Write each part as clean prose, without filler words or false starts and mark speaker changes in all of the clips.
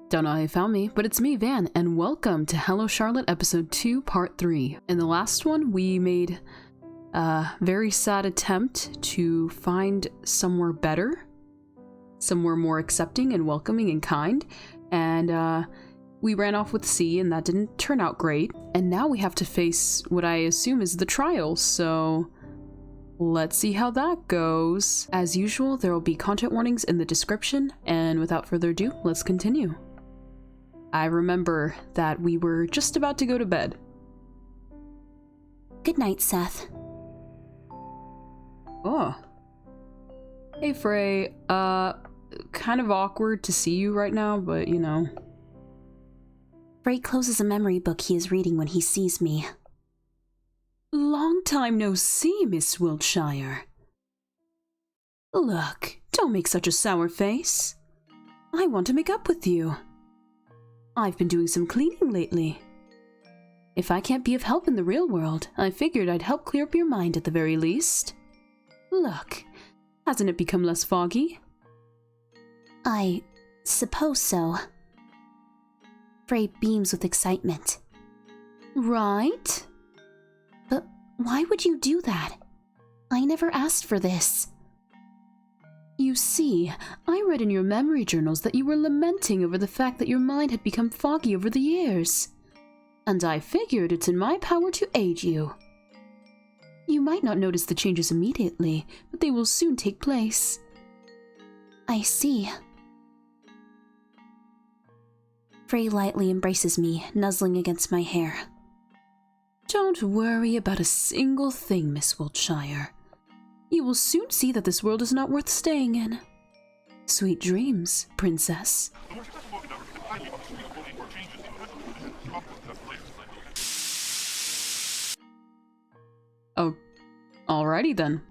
Speaker 1: Don't know how you found me, but it's me, Van, and welcome to Hello Charlotte Episode 2, Part 3. In the last one, we made a very sad attempt to find somewhere better, somewhere more accepting and welcoming and kind, and we ran off with C, and that didn't turn out great. And now we have to face what I assume is the trial, so let's see how that goes. As usual, there will be content warnings in the description, and without further ado, let's continue. I remember that we were just about to go to bed.
Speaker 2: Good night, Seth.
Speaker 1: Oh. Hey, Frey. Kind of awkward to see you right now, but you know.
Speaker 2: Frey closes a memory book he is reading when he sees me.
Speaker 1: Long time no see, Miss Wiltshire. Look, don't make such a sour face. I want to make up with you. I've been doing some cleaning lately. If I can't be of help in the real world, I figured I'd help clear up your mind at the very least. Look, hasn't it become less foggy?
Speaker 2: I suppose so. Frey beams with excitement.
Speaker 1: Right?
Speaker 2: But why would you do that? I never asked for this.
Speaker 1: You see, I read in your memory journals that you were lamenting over the fact that your mind had become foggy over the years. And I figured it's in my power to aid you. You might not notice the changes immediately, but they will soon take place.
Speaker 2: I see. Frey lightly embraces me, nuzzling against my hair.
Speaker 1: Don't worry about a single thing, Miss Wiltshire. You will soon see that this world is not worth staying in. Sweet dreams, princess. Oh, alrighty then.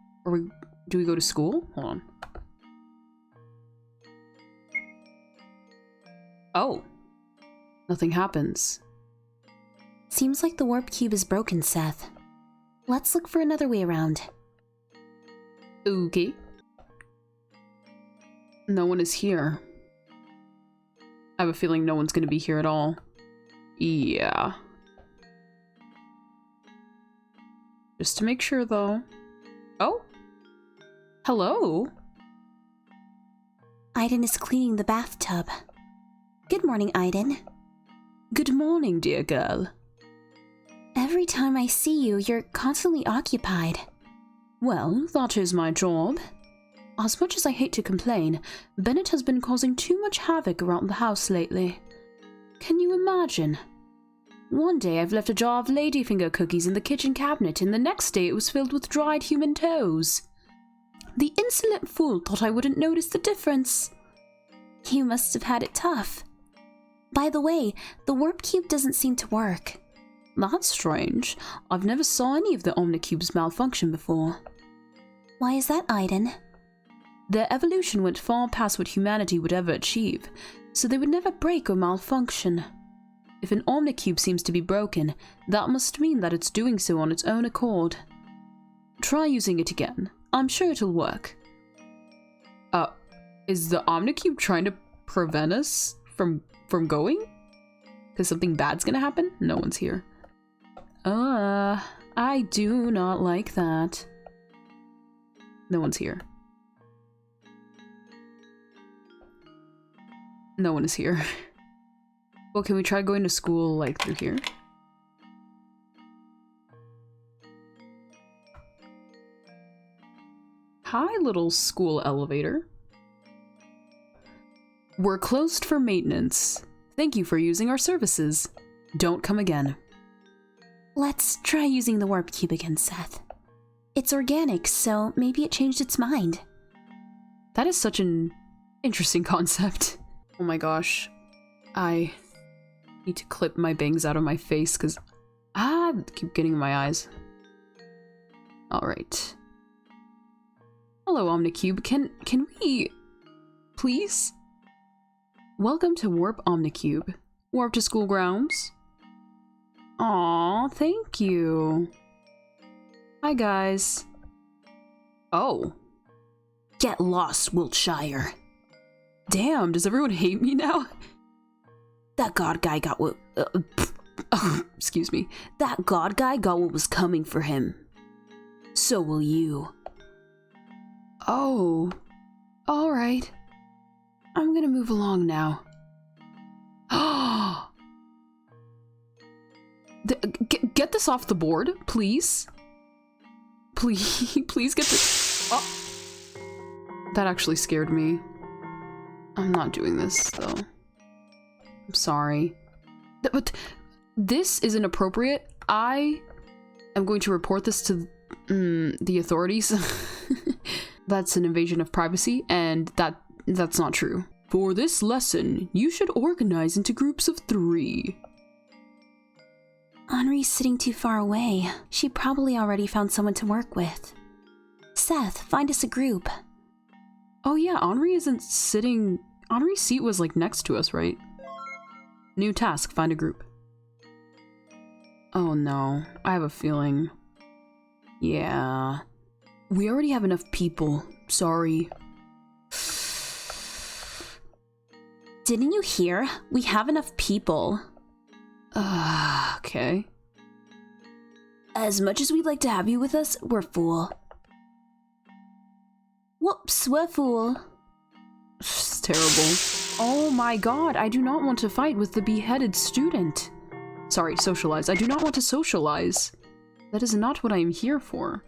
Speaker 1: Do we go to school? Hold on. Oh. Nothing happens.
Speaker 2: Seems like the warp cube is broken, Seth. Let's look for another way around.
Speaker 1: Okay. No one is here. I have a feeling no one's gonna be here at all. Yeah. Just to make sure, though. Oh? Hello?
Speaker 2: Aiden is cleaning the bathtub. Good morning, Aiden.
Speaker 1: Good morning, dear girl.
Speaker 2: Every time I see you, you're constantly occupied.
Speaker 1: Well, that is my job. As much as I hate to complain, Bennett has been causing too much havoc around the house lately. Can you imagine? One day I've left a jar of ladyfinger cookies in the kitchen cabinet, and the next day it was filled with dried human toes. The insolent fool thought I wouldn't notice the difference.
Speaker 2: You must have had it tough. By the way, the warp cube doesn't seem to work.
Speaker 1: That's strange. I've never saw any of the Omnicubes malfunction before.
Speaker 2: Why is that, Aiden?
Speaker 1: Their evolution went far past what humanity would ever achieve, so they would never break or malfunction. If an Omnicube seems to be broken, that must mean that it's doing so on its own accord. Try using it again. I'm sure it'll work. Is the Omnicube trying to prevent us from going? Because something bad's gonna happen? No one's here. I do not like that. No one's here. No one is here. Well, can we try going to school, like, through here? Hi, little school elevator. We're closed for maintenance. Thank you for using our services. Don't come again.
Speaker 2: Let's try using the warp cube again, Seth. It's organic, so maybe it changed its mind.
Speaker 1: That is such an interesting concept. Oh my gosh. I need to clip my bangs out of my face because keep getting in my eyes. Alright. Hello, Omnicube. Can we please? Welcome to Warp Omnicube. Warp to school grounds. Aw, thank you. Hi, guys. Oh.
Speaker 2: Get lost, Wiltshire.
Speaker 1: Damn, does everyone hate me now?
Speaker 2: That god guy got what...
Speaker 1: excuse me.
Speaker 2: That god guy got what was coming for him. So will you.
Speaker 1: Oh. Alright. I'm gonna move along now. Get this off the board, please. Please get this. Oh. That actually scared me. I'm not doing this, though. I'm sorry. But this is inappropriate. I am going to report this to the authorities. That's an invasion of privacy, and that's not true. For this lesson, you should organize into groups of 3.
Speaker 2: Henri's sitting too far away. She probably already found someone to work with. Seth, find us a group.
Speaker 1: Oh yeah, Henri isn't sitting... Henri's seat was like next to us, right? New task, find a group. Oh no, I have a feeling. Yeah. We already have enough people. Sorry.
Speaker 2: Didn't you hear? We have enough people.
Speaker 1: Okay.
Speaker 2: As much as we'd like to have you with us, we're full. Whoops, we're full.
Speaker 1: It's terrible. Oh my god, I do not want to fight with the beheaded student. Sorry, socialize. I do not want to socialize. That is not what I am here for.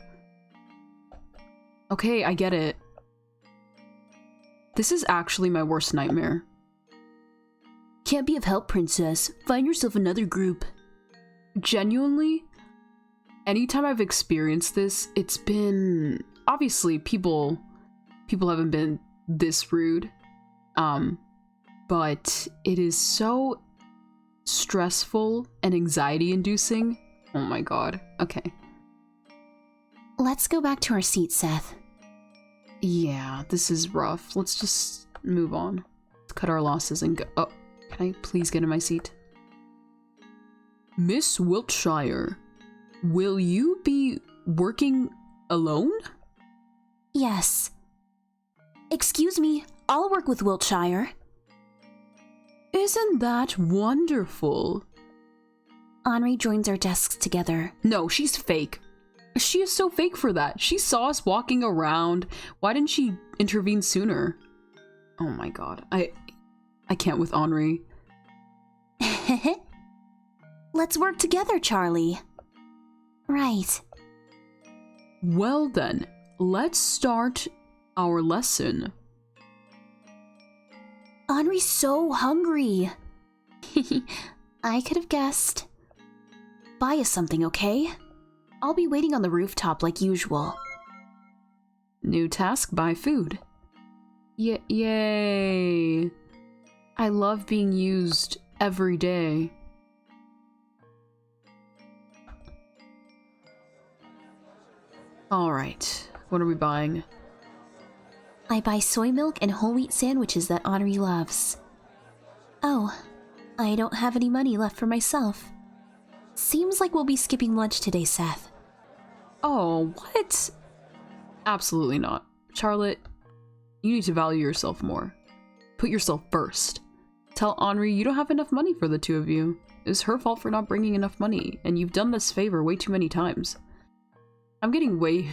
Speaker 1: Okay, I get it. This is actually my worst nightmare.
Speaker 2: Can't be of help, princess. Find yourself another group.
Speaker 1: Genuinely, anytime I've experienced this, it's been... Obviously, people haven't been this rude. But it is so stressful and anxiety-inducing. Oh my god. Okay.
Speaker 2: Let's go back to our seat, Seth.
Speaker 1: Yeah, this is rough. Let's just move on. Let's cut our losses and go. Oh, can I please get in my seat? Miss Wiltshire, will you be working alone?
Speaker 2: Yes. Excuse me, I'll work with Wiltshire.
Speaker 1: Isn't that wonderful?
Speaker 2: Henri joins our desks together.
Speaker 1: No, she's fake. She is so fake for that. She saw us walking around. Why didn't she intervene sooner? Oh my god. I can't with Henri.
Speaker 2: Let's work together, Charlie. Right.
Speaker 1: Well then, let's start our lesson.
Speaker 2: Henri's so hungry. I could have guessed. Buy us something, okay? I'll be waiting on the rooftop like usual.
Speaker 1: New task, buy food. Yay! I love being used every day. Alright, what are we buying?
Speaker 2: I buy soy milk and whole wheat sandwiches that Henri loves. Oh, I don't have any money left for myself. Seems like we'll be skipping lunch today, Seth.
Speaker 1: Oh, what? Absolutely not. Charlotte, you need to value yourself more. Put yourself first. Tell Henri you don't have enough money for the 2 of you. It's her fault for not bringing enough money, and you've done this favor way too many times. I'm getting way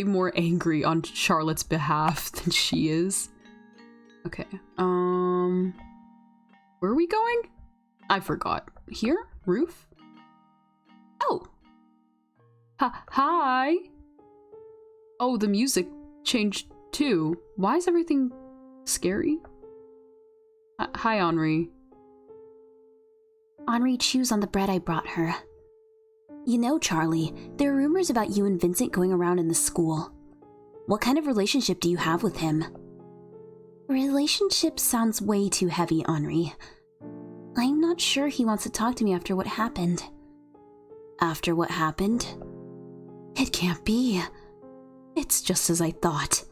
Speaker 1: more angry on Charlotte's behalf than she is. Okay, where are we going? I forgot. Here? Roof? Oh! Hi! Oh, the music changed too. Why is everything scary? Hi, Henri.
Speaker 2: Henri chews on the bread I brought her. You know, Charlie, there are rumors about you and Vincent going around in the school. What kind of relationship do you have with him? Relationship sounds way too heavy, Henri. I'm not sure he wants to talk to me after what happened. After what happened? It can't be. It's just as I thought.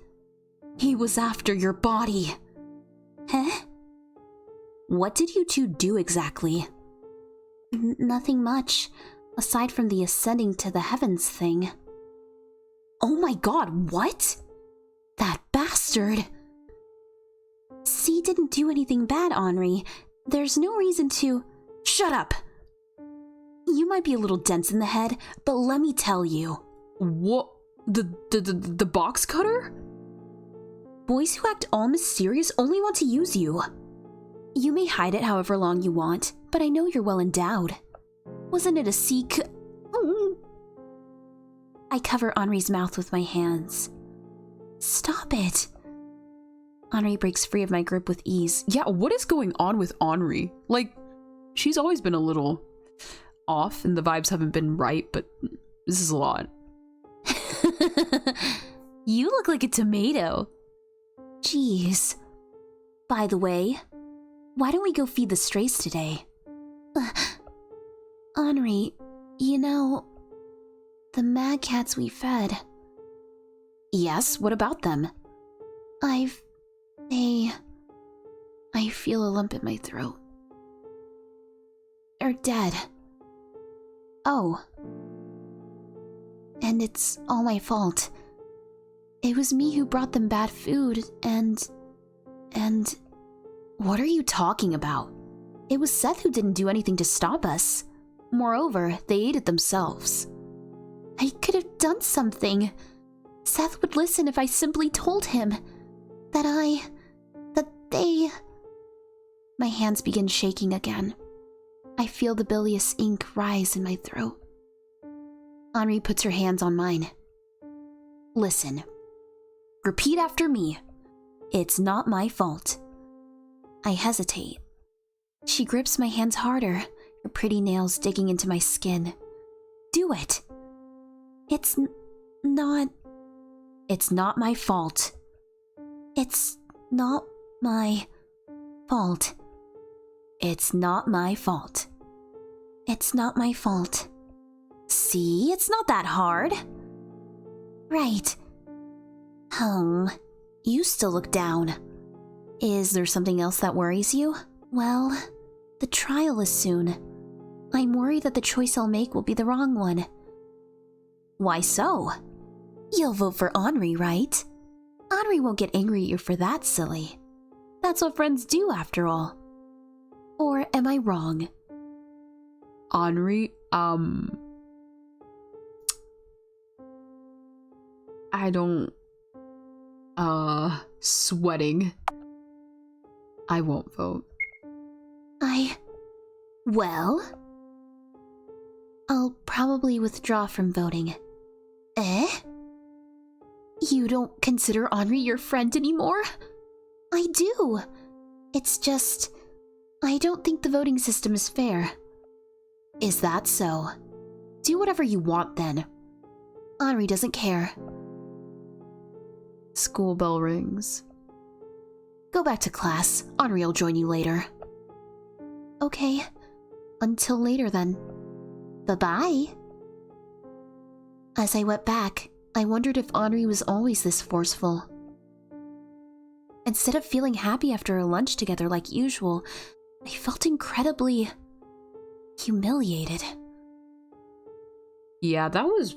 Speaker 2: He was after your body. Huh? What did you 2 do exactly? Nothing much, aside from the ascending to the heavens thing. Oh my god, what? That bastard! C didn't do anything bad, Henri. There's no reason to... Shut up! You might be a little dense in the head, but let me tell you.
Speaker 1: What? The box cutter?
Speaker 2: Boys who act all mysterious only want to use you. You may hide it however long you want, but I know you're well endowed. Wasn't it a secret? I cover Henri's mouth with my hands. Stop it. Henri breaks free of my grip with ease.
Speaker 1: Yeah, what is going on with Henri? Like, she's always been a little off and the vibes haven't been right, but this is a lot.
Speaker 2: You look like a tomato. Jeez. By the way, why don't we go feed the strays today? Henri, you know, the mad cats we fed.
Speaker 1: Yes, what about them?
Speaker 2: I feel a lump in my throat. They're dead. Oh. And it's all my fault. It was me who brought them bad food, and...
Speaker 1: What are you talking about?
Speaker 2: It was Seth who didn't do anything to stop us. Moreover, they ate it themselves. I could have done something. Seth would listen if I simply told him that they... My hands begin shaking again. I feel the bilious ink rise in my throat. Henri puts her hands on mine. Listen. Repeat after me. It's not my fault. I hesitate. She grips my hands harder, her pretty nails digging into my skin. Do it. It's not my fault. It's not my fault. It's not my fault. It's not my fault. See, it's not that hard. Right. You still look down. Is there something else that worries you? Well, the trial is soon. I'm worried that the choice I'll make will be the wrong one. Why so? You'll vote for Henri, right? Henri won't get angry at you for that, silly. That's what friends do, after all. Or am I wrong?
Speaker 1: Henri, I don't... Sweating. I won't vote.
Speaker 2: Well... I'll probably withdraw from voting. Eh? You don't consider Henri your friend anymore? I do. It's just... I don't think the voting system is fair. Is that so? Do whatever you want then. Henri doesn't care.
Speaker 1: School bell rings.
Speaker 2: Go back to class. Henri will join you later. Okay. Until later then. Bye-bye. As I went back, I wondered if Henri was always this forceful. Instead of feeling happy after a lunch together like usual, I felt incredibly humiliated.
Speaker 1: Yeah, that was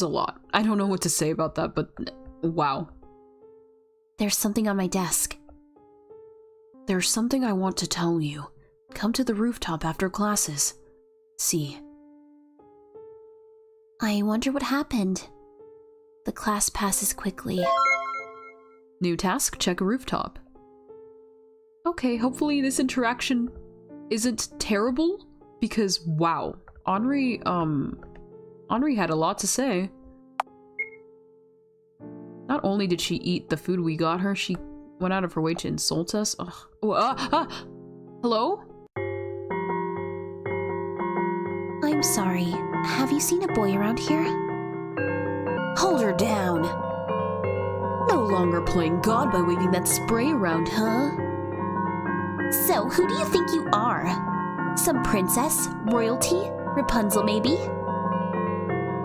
Speaker 1: a lot. I don't know what to say about that, but wow.
Speaker 2: There's something on my desk.
Speaker 1: There's something I want to tell you. Come to the rooftop after classes. See.
Speaker 2: I wonder what happened. The class passes quickly.
Speaker 1: New task, check a rooftop. Okay, hopefully this interaction isn't terrible, because wow, Henri had a lot to say. Not only did she eat the food we got her, she went out of her way to insult us. Ugh. Oh, hello?
Speaker 2: I'm sorry. Have you seen a boy around here? Hold her down. No longer playing God by waving that spray around, huh? So, who do you think you are? Some princess? Royalty? Rapunzel, maybe?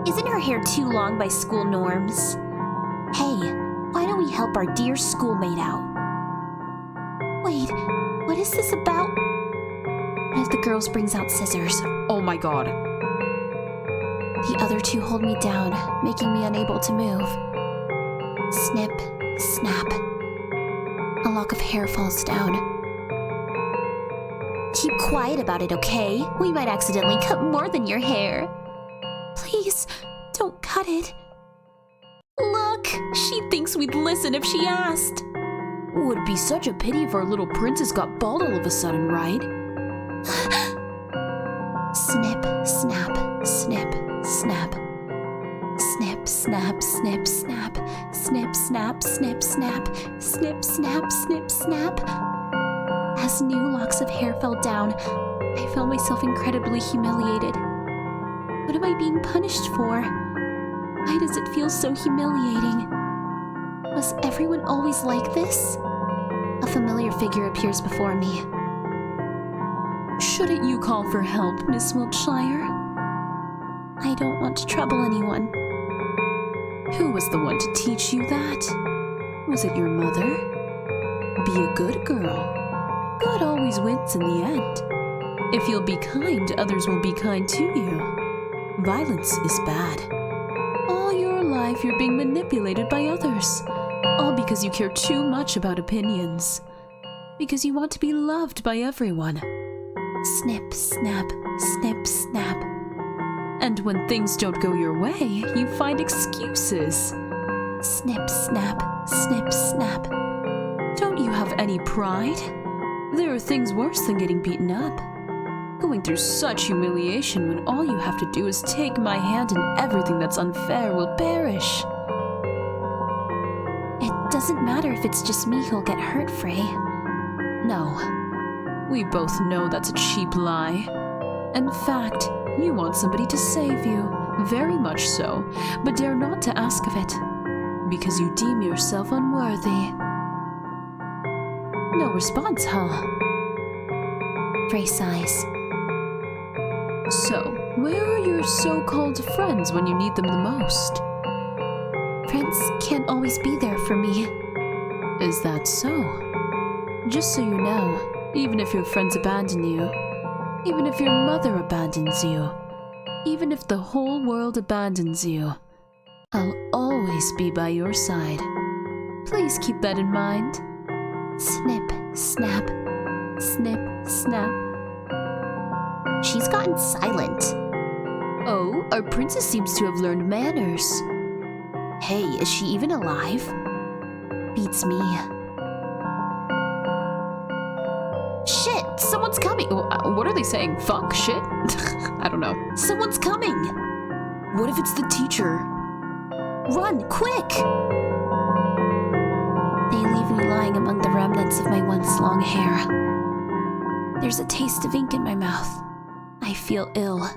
Speaker 2: Isn't her hair too long by school norms? Hey, why don't we help our dear schoolmate out? Wait, what is this about? One of the girls brings out scissors.
Speaker 1: Oh my god.
Speaker 2: The other two hold me down, making me unable to move. Snip, Snap. A lock of hair falls down. Keep quiet about it, okay? We might accidentally cut more than your hair. Please, don't cut it. Look, she thinks we'd listen if she asked.
Speaker 1: Would be such a pity if our little princess got bald all of a sudden, right?
Speaker 2: Snip, snap, snip, snap. Snip, snap, snip, snap. Snip, snap, snip, snap. Snip, snap, snip, snap. As new locks of hair fell down, I felt myself incredibly humiliated. What am I being punished for? Why does it feel so humiliating? Was everyone always like this? A familiar figure appears before me.
Speaker 1: Shouldn't you call for help, Miss Wiltshire?
Speaker 2: I don't want to trouble anyone.
Speaker 1: Who was the one to teach you that? Was it your mother? Be a good girl. God always wins in the end. If you'll be kind, others will be kind to you. Violence is bad. All your life you're being manipulated by others. All because you care too much about opinions. Because you want to be loved by everyone.
Speaker 2: Snip, snap, snip, snap.
Speaker 1: And when things don't go your way, you find excuses.
Speaker 2: Snip, snap, snip, snap.
Speaker 1: Don't you have any pride? There are things worse than getting beaten up. Going through such humiliation when all you have to do is take my hand and everything that's unfair will perish.
Speaker 2: It doesn't matter if it's just me who'll get hurt, Frey.
Speaker 1: No. We both know that's a cheap lie. In fact, you want somebody to save you, very much so, but dare not to ask of it, because you deem yourself unworthy. No response, huh?
Speaker 2: Frey sighs.
Speaker 1: So, where are your so-called friends when you need them the most?
Speaker 2: Friends can't always be there for me.
Speaker 1: Is that so? Just so you know, even if your friends abandon you, even if your mother abandons you, even if the whole world abandons you, I'll always be by your side. Please keep that in mind.
Speaker 2: Snip, snap, snip, snap. She's gotten silent.
Speaker 1: Oh, our princess seems to have learned manners.
Speaker 2: Hey, is she even alive? Beats me. Shit, someone's coming.
Speaker 1: What are they saying? Fuck? Shit? I don't know.
Speaker 2: Someone's coming.
Speaker 1: What if it's the teacher?
Speaker 2: Run, quick! They leave me lying among the remnants of my once long hair. There's a taste of ink in my mouth. I feel ill.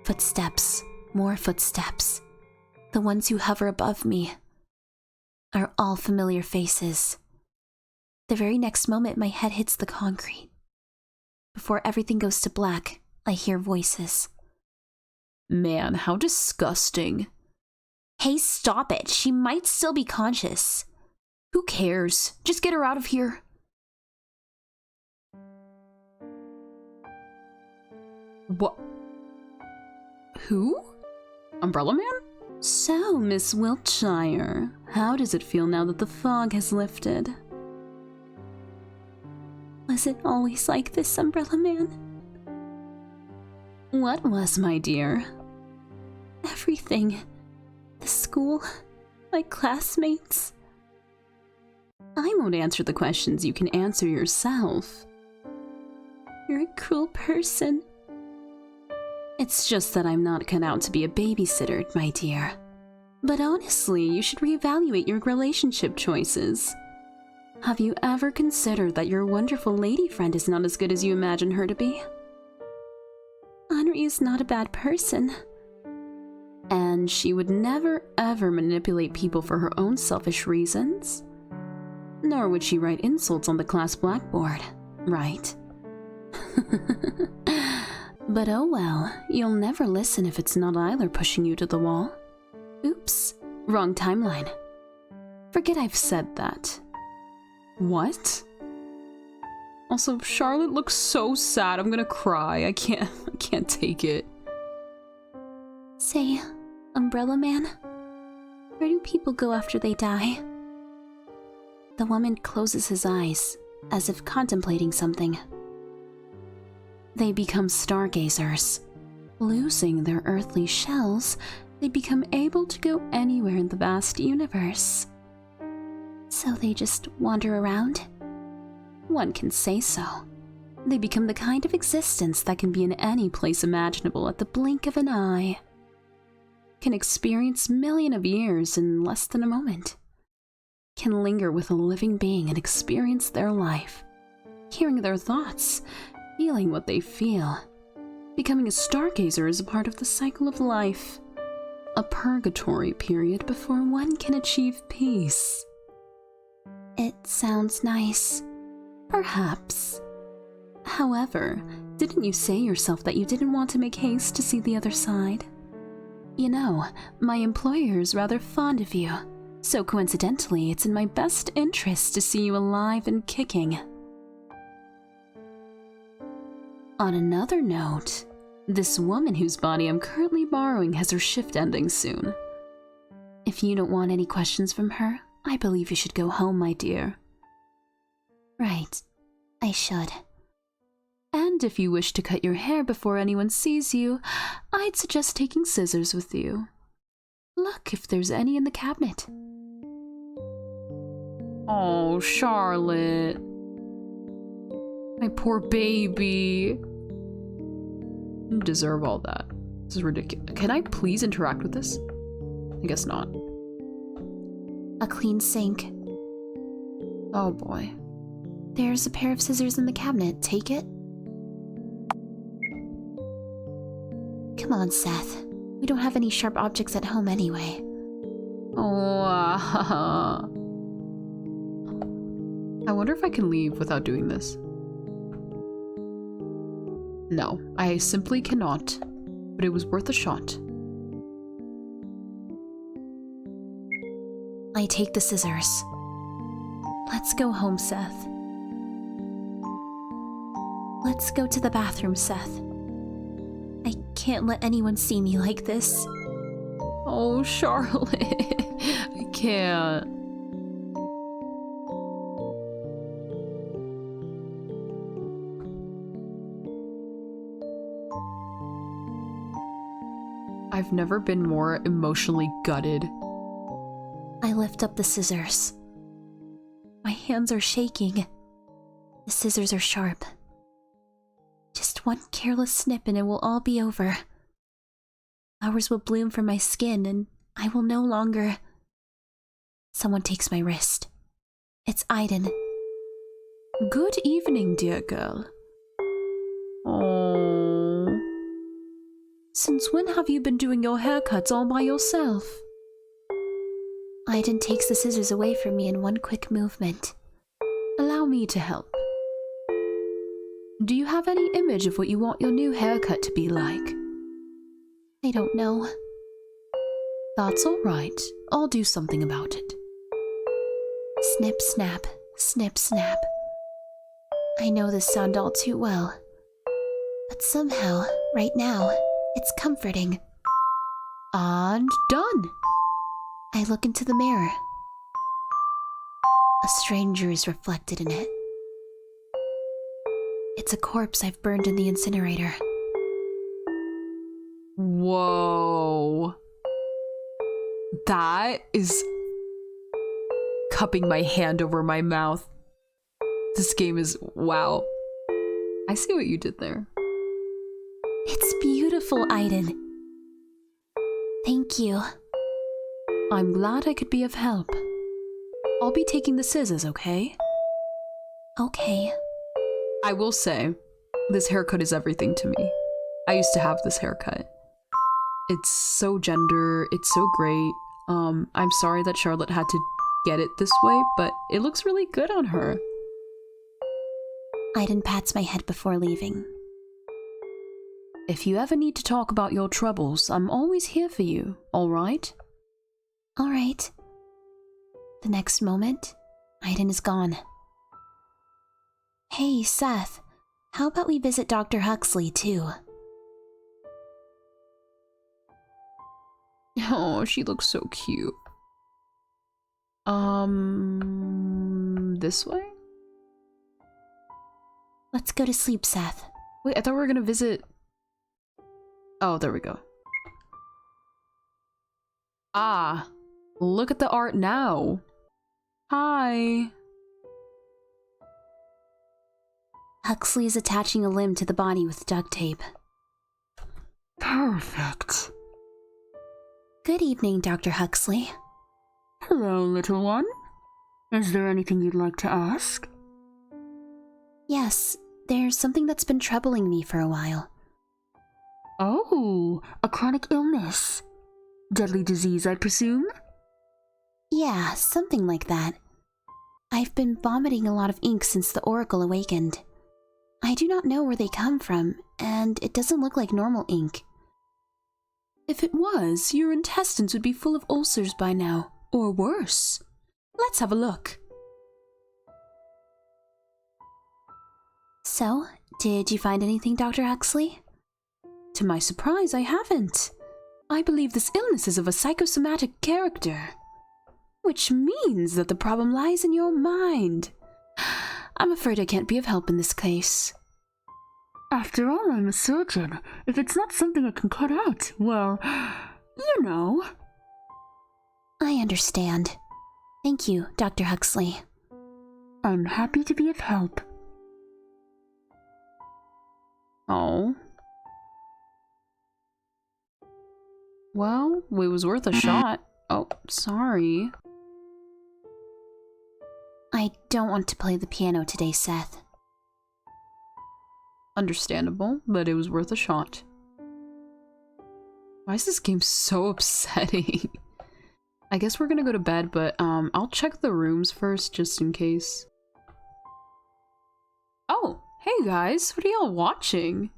Speaker 2: Footsteps, more footsteps. The ones who hover above me are all familiar faces. The very next moment, my head hits the concrete. Before everything goes to black, I hear voices.
Speaker 1: Man, how disgusting.
Speaker 2: Hey, stop it. She might still be conscious.
Speaker 1: Who cares? Just get her out of here. What? Who? Umbrella Man? So, Miss Wiltshire, how does it feel now that the fog has lifted?
Speaker 2: Was it always like this, Umbrella Man?
Speaker 1: What was, my dear?
Speaker 2: Everything. The school, my classmates.
Speaker 1: I won't answer the questions you can answer yourself.
Speaker 2: You're a cruel person.
Speaker 1: It's just that I'm not cut out to be a babysitter, my dear. But honestly, you should reevaluate your relationship choices. Have you ever considered that your wonderful lady friend is not as good as you imagine her to be?
Speaker 2: Henri is not a bad person.
Speaker 1: And she would never ever manipulate people for her own selfish reasons. Nor would she write insults on the class blackboard, right? But oh well, you'll never listen if it's not Eiler pushing you to the wall. Oops, wrong timeline. Forget I've said that. What? Also, Charlotte looks so sad. I'm gonna cry. I can't take it.
Speaker 2: Say, Umbrella Man? Where do people go after they die? The woman closes his eyes, as if contemplating something. They become stargazers. Losing their earthly shells, they become able to go anywhere in the vast universe. So they just wander around? One can say so. They become the kind of existence that can be in any place imaginable at the blink of an eye. Can experience millions of years in less than a moment. Can linger with a living being and experience their life, hearing their thoughts, feeling what they feel. Becoming a stargazer is a part of the cycle of life, a purgatory period before one can achieve peace. It sounds nice. Perhaps. However, didn't you say yourself that you didn't want to make haste to see the other side? You know, my employer is rather fond of you, so coincidentally, it's in my best interest to see you alive and kicking. On another note, this woman whose body I'm currently borrowing has her shift ending soon. If you don't want any questions from her, I believe you should go home, my dear. Right, I should. And if you wish to cut your hair before anyone sees you, I'd suggest taking scissors with you. Look if there's any in the cabinet. Oh, Charlotte. My poor baby. You deserve all that. This is ridiculous. Can I please interact with this? I guess not. A clean sink. Oh boy. There's a pair of scissors in the cabinet. Take it. Come on, Seth. We don't have any sharp objects at home anyway. Oh, I wonder if I can leave without doing this. No, I simply cannot, but it was worth a shot. I take the scissors. Let's go home, Seth. Let's go to the bathroom, Seth. I can't let anyone see me like this. Oh, Charlotte. I can't. I've never been more emotionally gutted. I lift up the scissors. My hands are shaking. The scissors are sharp. Just one careless snip and it will all be over. Flowers will bloom from my skin and I will no longer... Someone takes my wrist. It's Aiden. Good evening, dear girl. Oh. Since when have you been doing your haircuts all by yourself? Aiden takes the scissors away from me in one quick movement. Allow me to help. Do you have any image of what you want your new haircut to be like? I don't know. That's all right. I'll do something about it. Snip, snap, snip, snap. I know this sound all too well. But somehow, right now, it's comforting. And done. I look into the mirror. A stranger is reflected in it. It's a corpse I've burned in the incinerator. Whoa. That is cupping my hand over my mouth. This game is wow. I see what you did there. It's beautiful, Aiden. Thank you. I'm glad I could be of help. I'll be taking the scissors, okay? Okay. I will say, this haircut is everything to me. I used to have this haircut. It's so gender, it's so great. I'm sorry that Charlotte had to get it this way, but it looks really good on her. Aiden pats my head before leaving. If you ever need to talk about your troubles, I'm always here for you, alright? Alright. The next moment, Aiden is gone. Hey, Seth, how about we visit Dr. Huxley, too? Oh, she looks so cute.
Speaker 1: This way?
Speaker 2: Let's go to sleep, Seth.
Speaker 1: Wait, I thought we were gonna visit... Oh, there we go. Ah, look at the art now. Hi.
Speaker 2: Huxley is attaching a limb to the body with duct tape.
Speaker 3: Perfect.
Speaker 2: Good evening, Dr. Huxley.
Speaker 3: Hello, little one. Is there anything you'd like to ask?
Speaker 2: Yes, there's something that's been troubling me for a while.
Speaker 3: Oh, a chronic illness. Deadly disease, I presume?
Speaker 2: Yeah, something like that. I've been vomiting a lot of ink since the Oracle awakened. I do not know where they come from, and it doesn't look like normal ink.
Speaker 1: If it was, your intestines would be full of ulcers by now, or worse. Let's have a look.
Speaker 2: So, did you find anything, Dr. Huxley?
Speaker 1: To my surprise, I haven't. I believe this illness is of a psychosomatic character. Which means that the problem lies in your mind. I'm afraid I can't be of help in this case.
Speaker 3: After all, I'm a surgeon. If it's not something I can cut out, well, you know.
Speaker 2: I understand. Thank you, Dr. Huxley.
Speaker 3: I'm happy to be of help.
Speaker 1: Oh. Well, it was worth a shot. Oh, sorry.
Speaker 2: I don't want to play the piano today, Seth.
Speaker 1: Understandable, but it was worth a shot. Why is this game so upsetting? I guess we're gonna go to bed, but I'll check the rooms first just in case. Oh, hey guys, what are y'all watching?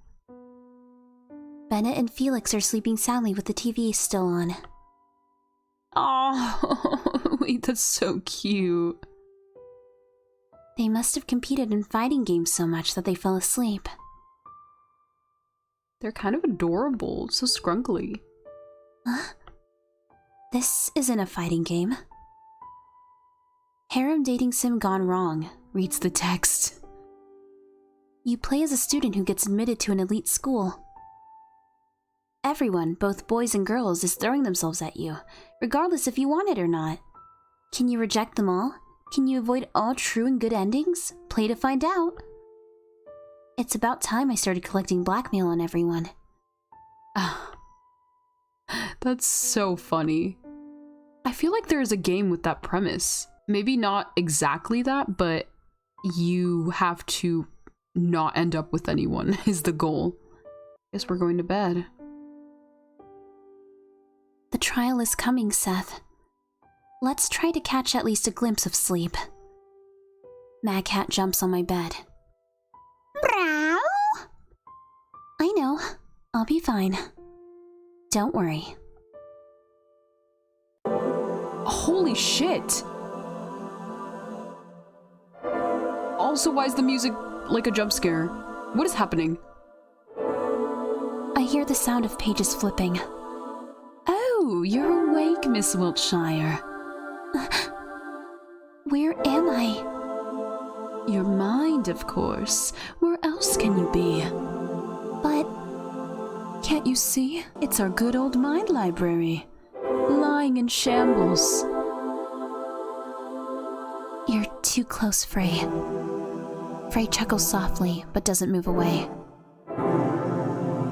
Speaker 2: Bennett and Felix are sleeping soundly with the TV still on.
Speaker 1: Oh, wait, that's so cute.
Speaker 2: They must have competed in fighting games so much that they fell asleep.
Speaker 1: They're kind of adorable, so scrunkly.
Speaker 2: Huh? This isn't a fighting game. Harem dating sim gone wrong, reads the text. You play as a student who gets admitted to an elite school. Everyone, both boys and girls, is throwing themselves at you, regardless if you want it or not. Can you reject them all? Can you avoid all true and good endings? Play to find out. It's about time I started collecting blackmail on everyone.
Speaker 1: That's so funny. I feel like there is a game with that premise. Maybe not exactly that, but you have to not end up with anyone is the goal. Guess we're going to bed.
Speaker 2: The trial is coming, Seth. Let's try to catch at least a glimpse of sleep. Mad Cat jumps on my bed. Meow! I know. I'll be fine. Don't worry.
Speaker 1: Holy shit! Also, why is the music like a jump scare? What is happening?
Speaker 2: I hear the sound of pages flipping.
Speaker 1: Oh, you're awake, Miss Wiltshire.
Speaker 2: Where am I?
Speaker 1: Your mind, of course. Where else can you be?
Speaker 2: But...
Speaker 1: Can't you see? It's our good old mind library. Lying in shambles.
Speaker 2: You're too close, Frey. Frey chuckles softly, but doesn't move away.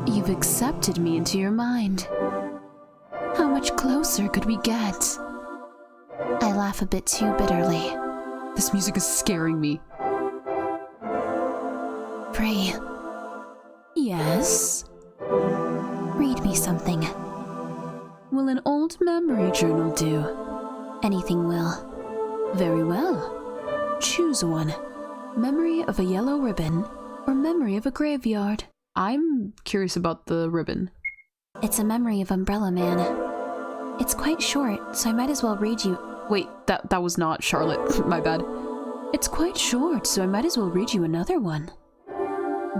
Speaker 1: You've accepted me into your mind. How much closer could we get?
Speaker 2: I laugh a bit too bitterly.
Speaker 1: This music is scaring me.
Speaker 2: Frey.
Speaker 1: Yes?
Speaker 2: Read me something.
Speaker 1: Will an old memory journal do?
Speaker 2: Anything will.
Speaker 1: Very well. Choose one. Memory of a yellow ribbon or memory of a graveyard. I'm curious about the ribbon.
Speaker 2: It's a memory of Umbrella Man. It's quite short, so I might as well read you.
Speaker 1: Wait, that was not Charlotte. My bad. It's quite short, so I might as well read you another one.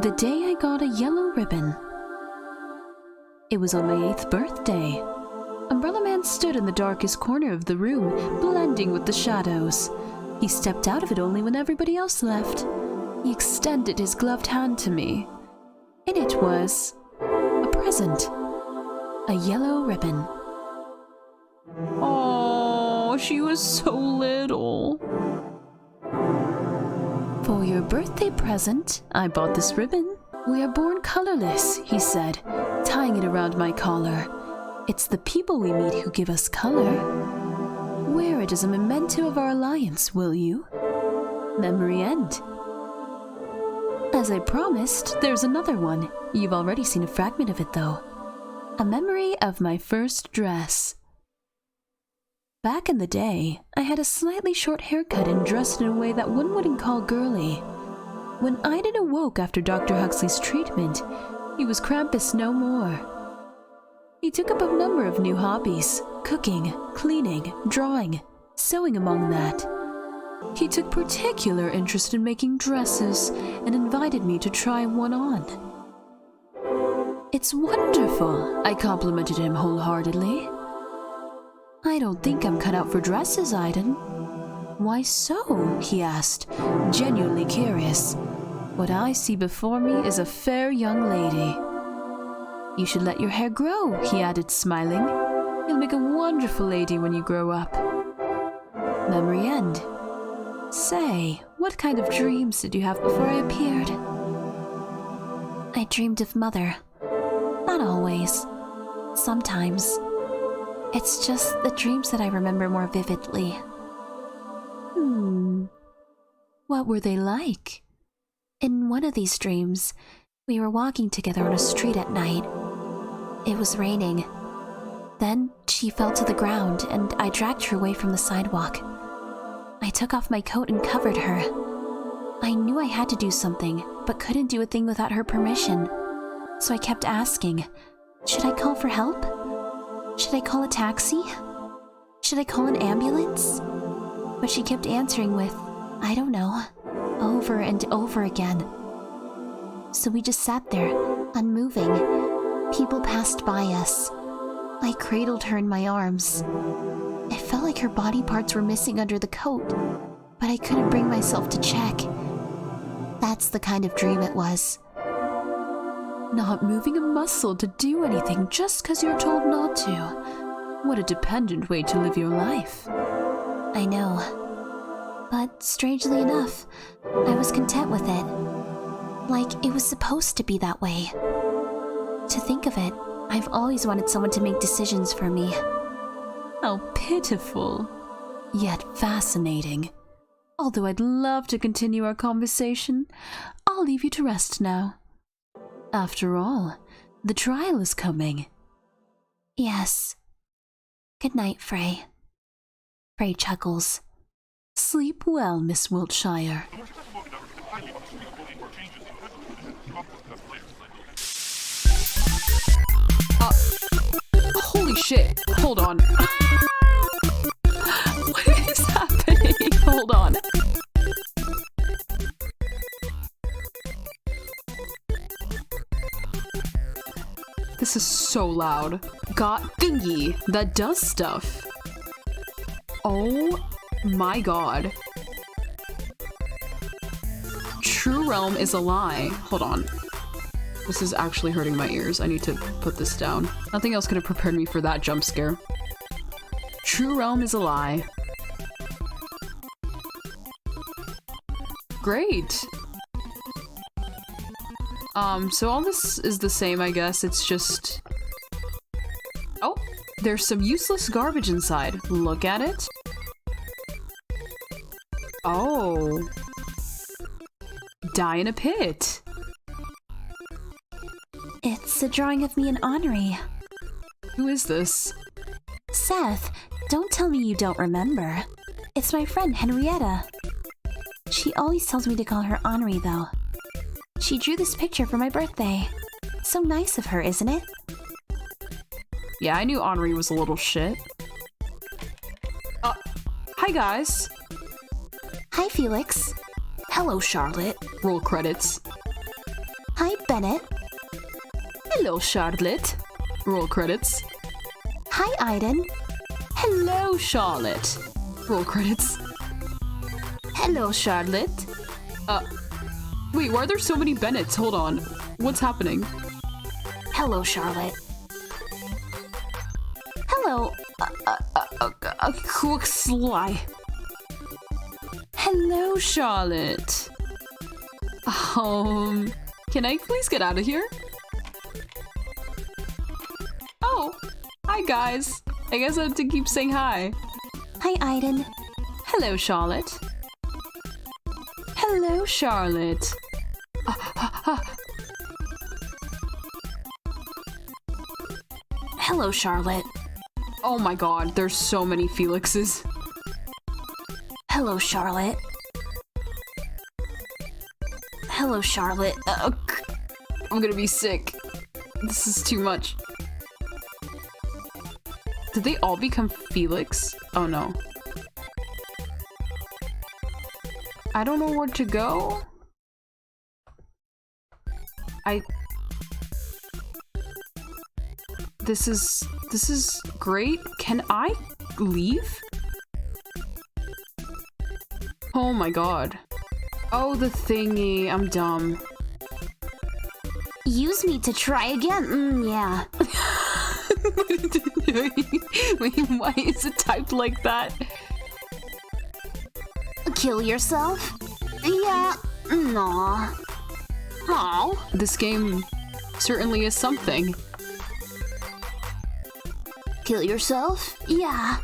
Speaker 1: The day I got a yellow ribbon. It was on my 8th birthday. Umbrella Man man stood in the darkest corner of the room, blending with the shadows. He stepped out of it only when everybody else left. He extended his gloved hand to me. In it was a present. A yellow ribbon. Oh, she was so little. For your birthday present, I bought this ribbon. We are born colorless, he said, tying it around my collar. It's the people we meet who give us color. Wear it as a memento of our alliance, will you? Memory end. As I promised, there's another one. You've already seen a fragment of it, though. A memory of my first dress. Back in the day, I had a slightly short haircut and dressed in a way that one wouldn't call girly. When Aiden awoke after Dr. Huxley's treatment, he was Krampus no more. He took up a number of new hobbies: cooking, cleaning, drawing, sewing among that. He took particular interest in making dresses and invited me to try one on. It's wonderful, I complimented him wholeheartedly. I don't think I'm cut out for dresses, Aiden. Why so? He asked, genuinely curious. What I see before me is a fair young lady. You should let your hair grow, he added, smiling. You'll make a wonderful lady when you grow up. Memory end. Say, what kind of dreams did you have before I appeared?
Speaker 2: I dreamed of Mother. Not always. Sometimes. It's just the dreams that I remember more vividly.
Speaker 1: What were they like?
Speaker 2: In one of these dreams, we were walking together on a street at night. It was raining. Then she fell to the ground and I dragged her away from the sidewalk. I took off my coat and covered her. I knew I had to do something, but couldn't do a thing without her permission. So I kept asking, should I call for help? Should I call a taxi? Should I call an ambulance? But she kept answering with, I don't know, over and over again. So we just sat there, unmoving. People passed by us. I cradled her in my arms. It felt like her body parts were missing under the coat, but I couldn't bring myself to check. That's the kind of dream it was.
Speaker 1: Not moving a muscle to do anything just because you're told not to. What a dependent way to live your life.
Speaker 2: I know. But strangely enough, I was content with it. Like it was supposed to be that way. To think of it, I've always wanted someone to make decisions for me.
Speaker 1: How pitiful, yet fascinating. Although I'd love to continue our conversation, I'll leave you to rest now. After all, the trial is coming.
Speaker 2: Yes. Good night, Frey. Frey chuckles.
Speaker 1: Sleep well, Miss Wiltshire. Holy shit! Hold on. What is happening? Hold on. This is so loud. Got thingy that does stuff. Oh my god. True realm is a lie. Hold on. This is actually hurting my ears. I need to put this down. Nothing else could have prepared me for that jump scare. True realm is a lie. Great. So all this is the same, I guess. It's just... Oh, there's some useless garbage inside. Look at it. Oh. Die in a pit.
Speaker 2: It's a drawing of me and Henri.
Speaker 1: Who is this?
Speaker 2: Seth, don't tell me you don't remember. It's my friend Henrietta. She always tells me to call her Henri, though. She drew this picture for my birthday. So nice of her, isn't it?
Speaker 1: Yeah, I knew Henri was a little shit. Hi guys.
Speaker 2: Hi, Felix.
Speaker 1: Hello, Charlotte. Roll credits.
Speaker 2: Hi, Bennett.
Speaker 1: Hello, Charlotte. Roll credits.
Speaker 2: Hi, Aiden.
Speaker 1: Hello, Charlotte. Roll credits.
Speaker 2: Hello, Charlotte.
Speaker 1: Wait, why are there so many Bennetts? Hold on. What's happening?
Speaker 2: Hello, Charlotte. Hello,
Speaker 1: Quick sly. Hello, Charlotte. Can I please get out of here? Oh, hi guys. I guess I have to keep saying hi.
Speaker 2: Hi, Aiden.
Speaker 1: Hello, Charlotte. Hello, Charlotte.
Speaker 2: Hello, Charlotte.
Speaker 1: Oh my god, there's so many Felixes.
Speaker 2: Hello, Charlotte. Hello, Charlotte.
Speaker 1: I'm gonna be sick. This is too much. Did they all become Felix? Oh no. I don't know where to go. This is great. Can I leave? Oh my god. Oh, the thingy. I'm dumb.
Speaker 2: Use me to try again. Yeah.
Speaker 1: Wait, why is it typed like that?
Speaker 2: Kill yourself? Yeah. Nah.
Speaker 1: Oh, this game certainly is something.
Speaker 2: Kill yourself? Yeah.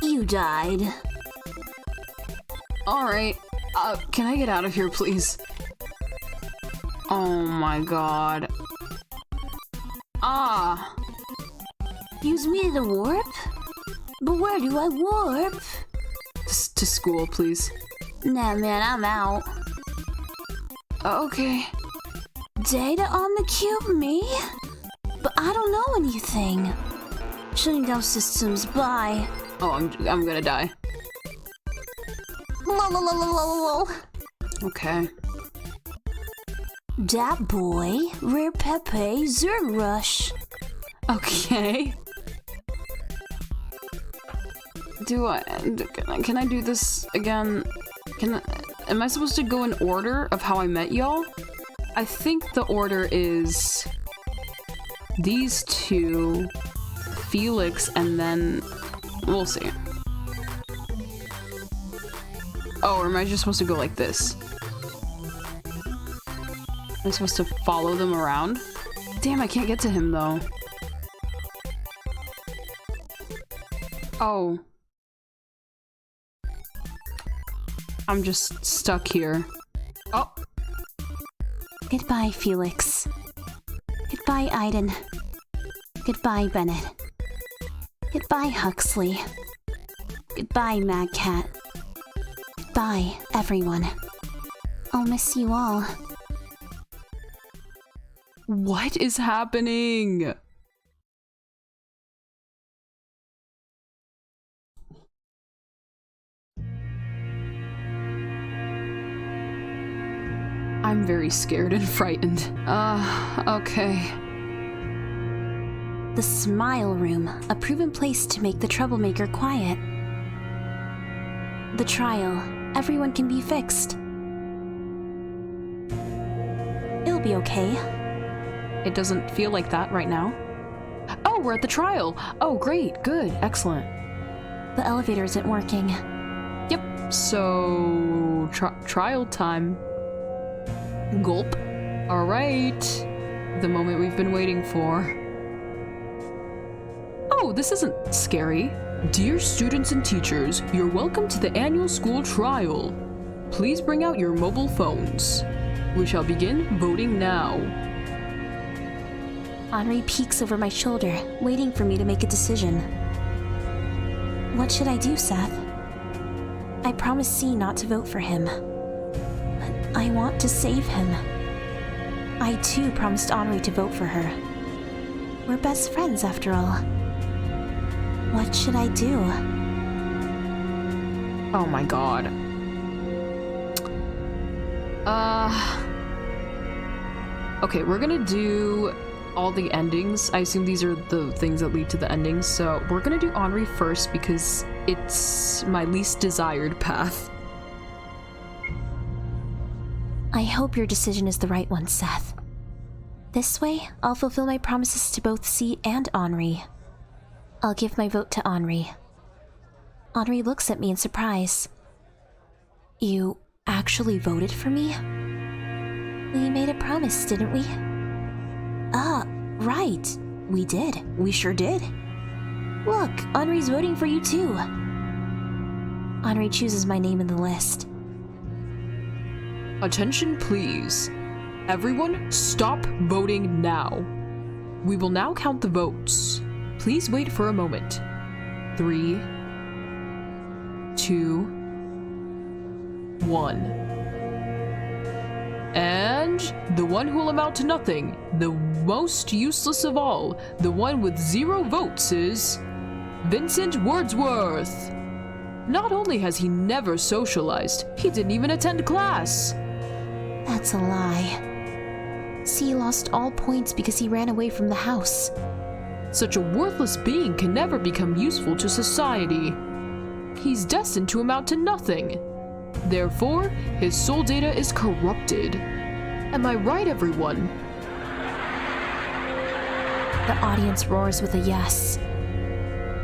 Speaker 2: You died.
Speaker 1: Alright, can I get out of here, please? Oh my god. Ah!
Speaker 2: Use me to warp? But where do I warp?
Speaker 1: To school, please.
Speaker 2: Nah, man, I'm out.
Speaker 1: Okay.
Speaker 2: Data on the cube, me? But I don't know anything. Shutting down systems, bye.
Speaker 1: Oh, I'm gonna die.
Speaker 2: Lol.
Speaker 1: Okay.
Speaker 2: Dat boy, rare Pepe, Zerg Rush.
Speaker 1: Okay. Can I do this again? Am I supposed to go in order of how I met y'all? I think the order is these two, Felix, and then we'll see. Oh, or am I just supposed to go like this? Am I supposed to follow them around? Damn, I can't get to him though. Oh. I'm just stuck here. Oh.
Speaker 2: Goodbye, Felix. Goodbye, Aiden. Goodbye, Bennett. Goodbye, Huxley. Goodbye, Mad Cat. Goodbye, everyone. I'll miss you all.
Speaker 1: What is happening? I'm very scared and frightened. Okay.
Speaker 2: The Smile Room, a proven place to make the troublemaker quiet. The trial, everyone can be fixed. It'll be okay.
Speaker 1: It doesn't feel like that right now. Oh, we're at the trial! Oh, great, good, excellent.
Speaker 2: The elevator isn't working.
Speaker 1: Yep, so... trial time. Gulp. Alright. The moment we've been waiting for. Oh, this isn't scary. Dear students and teachers, you're welcome to the annual school trial. Please bring out your mobile phones. We shall begin voting now.
Speaker 2: Henri peeks over my shoulder, waiting for me to make a decision. What should I do, Seth? I promised C not to vote for him. But I want to save him. I too promised Henri to vote for her. We're best friends after all. What should I do?
Speaker 1: Oh my god. Okay, we're gonna do all the endings. I assume these are the things that lead to the endings, so we're gonna do Henri first because it's my least desired path.
Speaker 2: I hope your decision is the right one, Seth. This way, I'll fulfill my promises to both C and Henri. I'll give my vote to Henri. Henri looks at me in surprise. You actually voted for me? We made a promise, didn't we? Right. We did. We sure did. Look, Henri's voting for you too. Henri chooses my name in the list.
Speaker 1: Attention, please. Everyone, stop voting now. We will now count the votes. Please wait for a moment. 3, 2, 1. And the one who will amount to nothing, the most useless of all, the one with 0 votes is Vincent Wordsworth. Not only has he never socialized, he didn't even attend class.
Speaker 2: That's a lie. C lost all points because he ran away from the house.
Speaker 1: Such a worthless being can never become useful to society. He's destined to amount to nothing. Therefore, his soul data is corrupted. Am I right, everyone?
Speaker 2: The audience roars with a yes.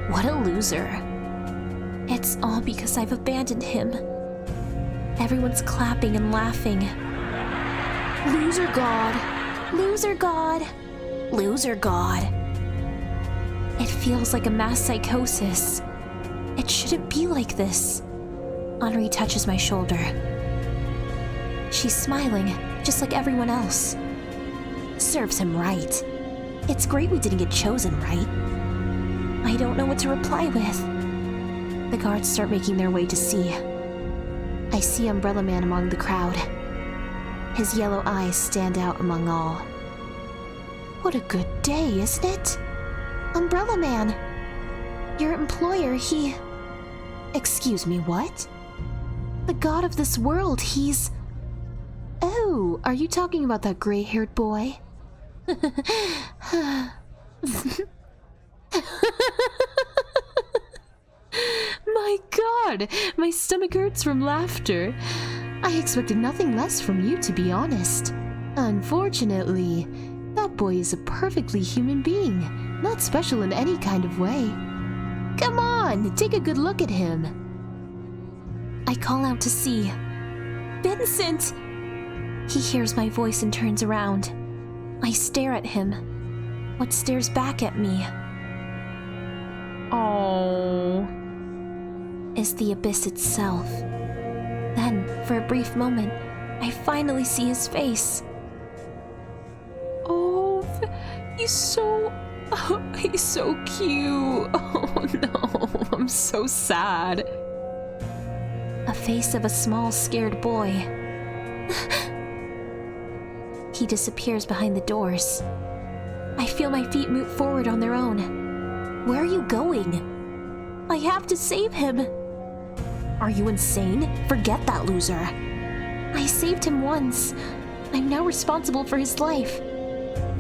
Speaker 2: What a loser. It's all because I've abandoned him. Everyone's clapping and laughing. Loser God! Loser God! Loser God! It feels like a mass psychosis. It shouldn't be like this. Henri touches my shoulder. She's smiling, just like everyone else. Serves him right. It's great we didn't get chosen, right? I don't know what to reply with. The guards start making their way to C. I see Umbrella Man among the crowd. His yellow eyes stand out among all. What a good day, isn't it? Umbrella Man! Your employer, he... Excuse me, what? The god of this world, he's... Oh, are you talking about that gray-haired boy? My god, my stomach hurts from laughter. I expected nothing less from you, to be honest. Unfortunately, that boy is a perfectly human being, not special in any kind of way. Come on, take a good look at him. I call out to C. Vincent! He hears my voice and turns around. I stare at him. What stares back at me?
Speaker 1: Oh,
Speaker 2: Is the abyss itself. Then, for a brief moment, I finally see his face.
Speaker 1: oh, he's so cute. Oh no, I'm so sad.
Speaker 2: A face of a small, scared boy. He disappears behind the doors. I feel my feet move forward on their own. Where are you going? I have to save him. Are you insane? Forget that loser. I saved him once. I'm now responsible for his life.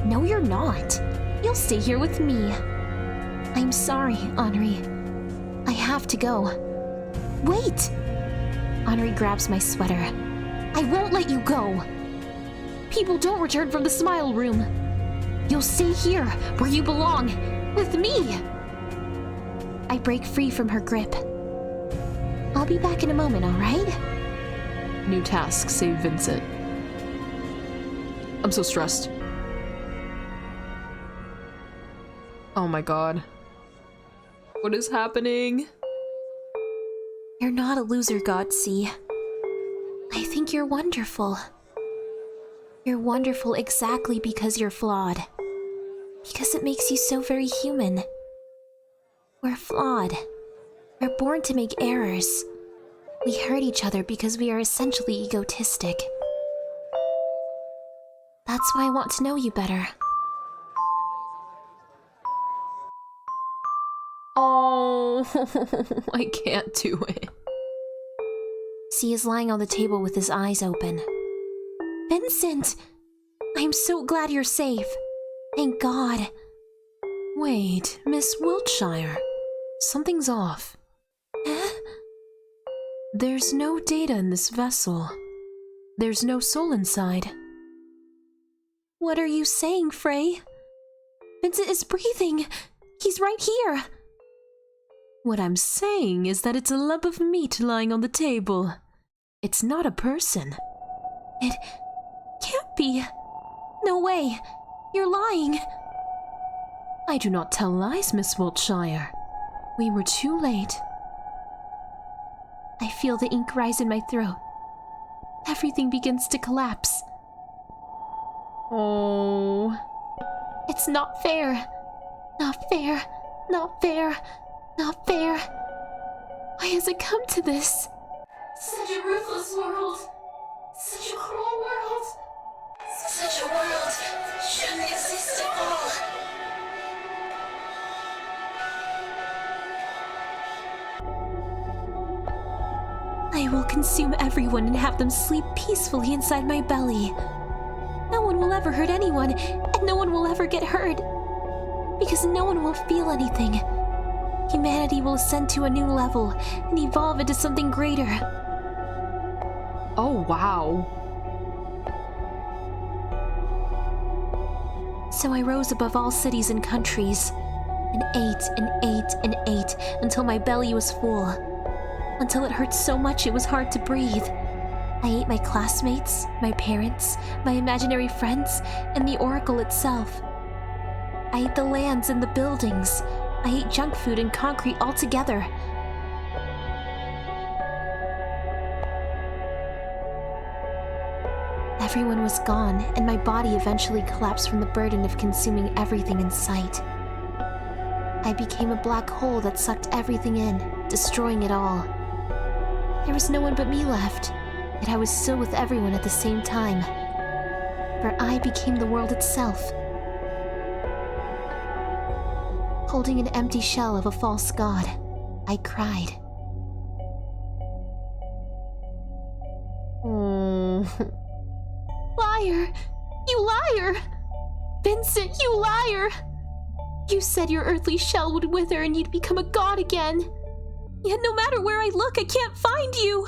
Speaker 2: No, you're not. You'll stay here with me. I'm sorry, Henri. I have to go. Wait! Henri grabs my sweater. I won't let you go. People don't return from the Smile Room. You'll stay here, where you belong, with me. I break free from her grip. I'll be back in a moment, all right?
Speaker 1: New task, save Vincent. I'm so stressed. Oh my god. What is happening?
Speaker 2: You're not a loser, God, C. I think you're wonderful. You're wonderful exactly because you're flawed. Because it makes you so very human. We're flawed. We're born to make errors. We hurt each other because we are essentially egotistic. That's why I want to know you better.
Speaker 1: Oh, I can't do it.
Speaker 2: C is lying on the table with his eyes open. Vincent! I'm so glad you're safe. Thank God.
Speaker 1: Wait, Miss Wiltshire. Something's off.
Speaker 2: Huh?
Speaker 1: There's no data in this vessel. There's no soul inside.
Speaker 2: What are you saying, Frey? Vincent is breathing. He's right here.
Speaker 1: What I'm saying is that it's a lump of meat lying on the table. It's not a person.
Speaker 2: It can't be. No way. You're lying.
Speaker 1: I do not tell lies, Miss Wiltshire. We were too late.
Speaker 2: I feel the ink rise in my throat. Everything begins to collapse.
Speaker 1: Oh.
Speaker 2: It's not fair. Not fair. Not fair. Not fair. Why has it come to this? Such a ruthless world. Such a cruel world. Such a world shouldn't exist at all. I will consume everyone and have them sleep peacefully inside my belly. No one will ever hurt anyone, and no one will ever get hurt. Because no one will feel anything. Humanity will ascend to a new level and evolve into something greater.
Speaker 1: Oh, wow.
Speaker 2: So I rose above all cities and countries, and ate and ate and ate until my belly was full. Until it hurt so much it was hard to breathe. I ate my classmates, my parents, my imaginary friends, and the Oracle itself. I ate the lands and the buildings. I ate junk food and concrete altogether. Everyone was gone, and my body eventually collapsed from the burden of consuming everything in sight. I became a black hole that sucked everything in, destroying it all. There was no one but me left, yet I was still with everyone at the same time. For I became the world itself. Holding an empty shell of a false god, I cried. Liar! You liar! Vincent, you liar! You said your earthly shell would wither and you'd become a god again. Yet no matter where I look, I can't find you!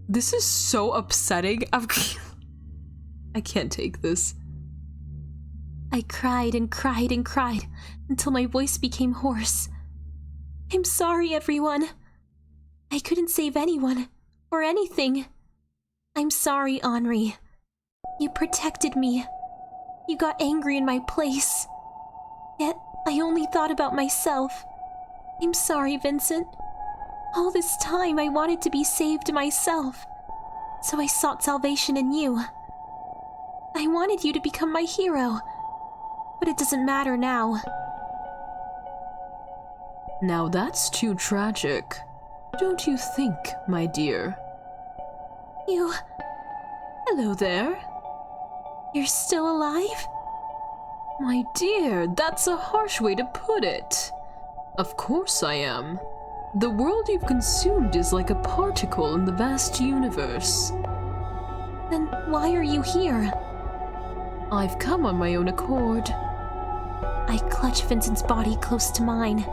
Speaker 1: This is so upsetting. I can't take this.
Speaker 2: I cried and cried and cried until my voice became hoarse. I'm sorry, everyone. I couldn't save anyone or anything. I'm sorry, Henri. You protected me. You got angry in my place. Yet I only thought about myself. I'm sorry, Vincent. All this time I wanted to be saved myself, so I sought salvation in you. I wanted you to become my hero, but it doesn't matter now.
Speaker 1: Now that's too tragic. Don't you think, my dear?
Speaker 2: You...
Speaker 1: Hello there.
Speaker 2: You're still alive?
Speaker 1: My dear, that's a harsh way to put it. Of course I am. The world you've consumed is like a particle in the vast universe.
Speaker 2: Then why are you here?
Speaker 1: I've come on my own accord.
Speaker 2: I clutch Vincent's body close to mine.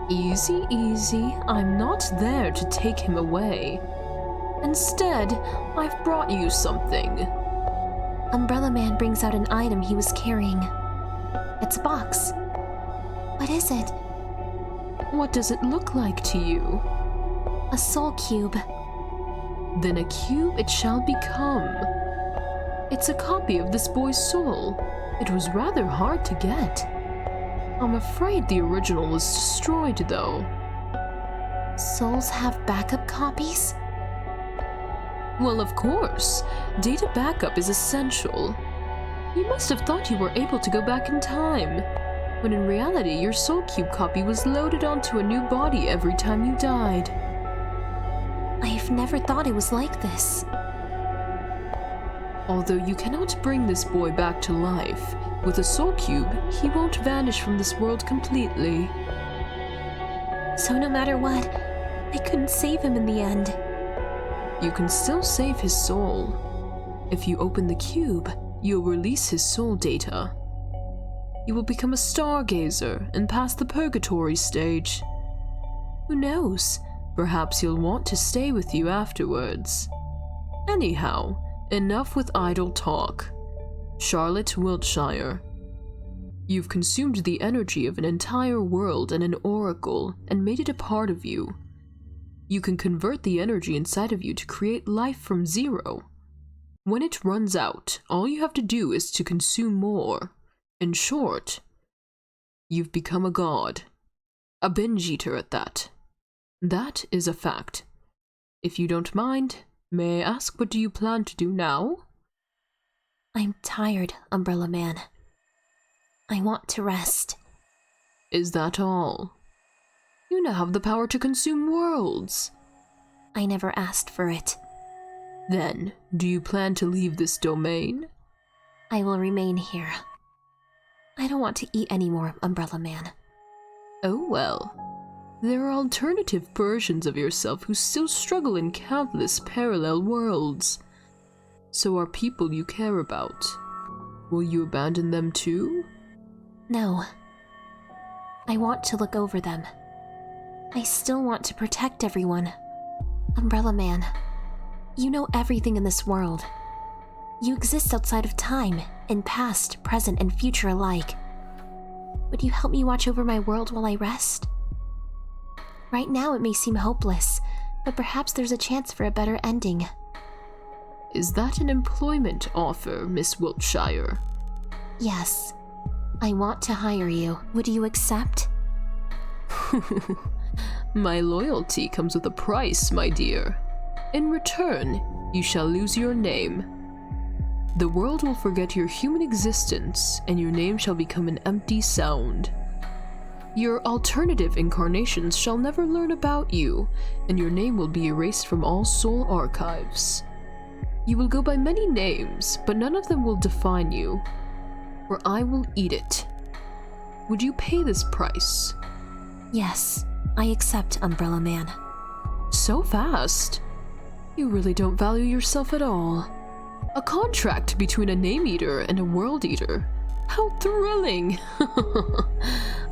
Speaker 1: Easy, easy. I'm not there to take him away. Instead, I've brought you something.
Speaker 2: Umbrella Man brings out an item he was carrying. It's a box. What is it?
Speaker 1: What does it look like to you?
Speaker 2: A soul cube.
Speaker 1: Then a cube it shall become. It's a copy of this boy's soul. It was rather hard to get. I'm afraid the original was destroyed, though.
Speaker 2: Souls have backup copies?
Speaker 1: Well, of course. Data backup is essential. You must have thought you were able to go back in time, when in reality your soul cube copy was loaded onto a new body every time you died.
Speaker 2: I've never thought it was like this.
Speaker 1: Although you cannot bring this boy back to life, with a soul cube, he won't vanish from this world completely.
Speaker 2: So no matter what, I couldn't save him in the end.
Speaker 1: You can still save his soul. If you open the cube, you'll release his soul data. You will become a stargazer and pass the purgatory stage. Who knows? Perhaps he'll want to stay with you afterwards. Anyhow, enough with idle talk. Charlotte Wiltshire. You've consumed the energy of an entire world and an oracle and made it a part of you. You can convert the energy inside of you to create life from zero. When it runs out, all you have to do is to consume more. In short, you've become a god. A binge eater at that. That is a fact. If you don't mind, may I ask, what do you plan to do now?
Speaker 2: I'm tired, Umbrella Man. I want to rest.
Speaker 1: Is that all? You now have the power to consume worlds.
Speaker 2: I never asked for it.
Speaker 1: Then, do you plan to leave this domain?
Speaker 2: I will remain here. I don't want to eat anymore, Umbrella Man.
Speaker 1: Oh well. There are alternative versions of yourself who still struggle in countless parallel worlds. So are people you care about. Will you abandon them too?
Speaker 2: No. I want to look over them. I still want to protect everyone. Umbrella Man, you know everything in this world. You exist outside of time, in past, present, and future alike. Would you help me watch over my world while I rest? Right now it may seem hopeless, but perhaps there's a chance for a better ending.
Speaker 1: Is that an employment offer, Miss Wiltshire?
Speaker 2: Yes. I want to hire you. Would you accept?
Speaker 1: My loyalty comes with a price, my dear. In return, you shall lose your name. The world will forget your human existence, and your name shall become an empty sound. Your alternative incarnations shall never learn about you, and your name will be erased from all soul archives. You will go by many names, but none of them will define you, or I will eat it. Would you pay this price?
Speaker 2: Yes, I accept, Umbrella Man.
Speaker 1: So fast? You really don't value yourself at all. A contract between a name eater and a world eater. How thrilling!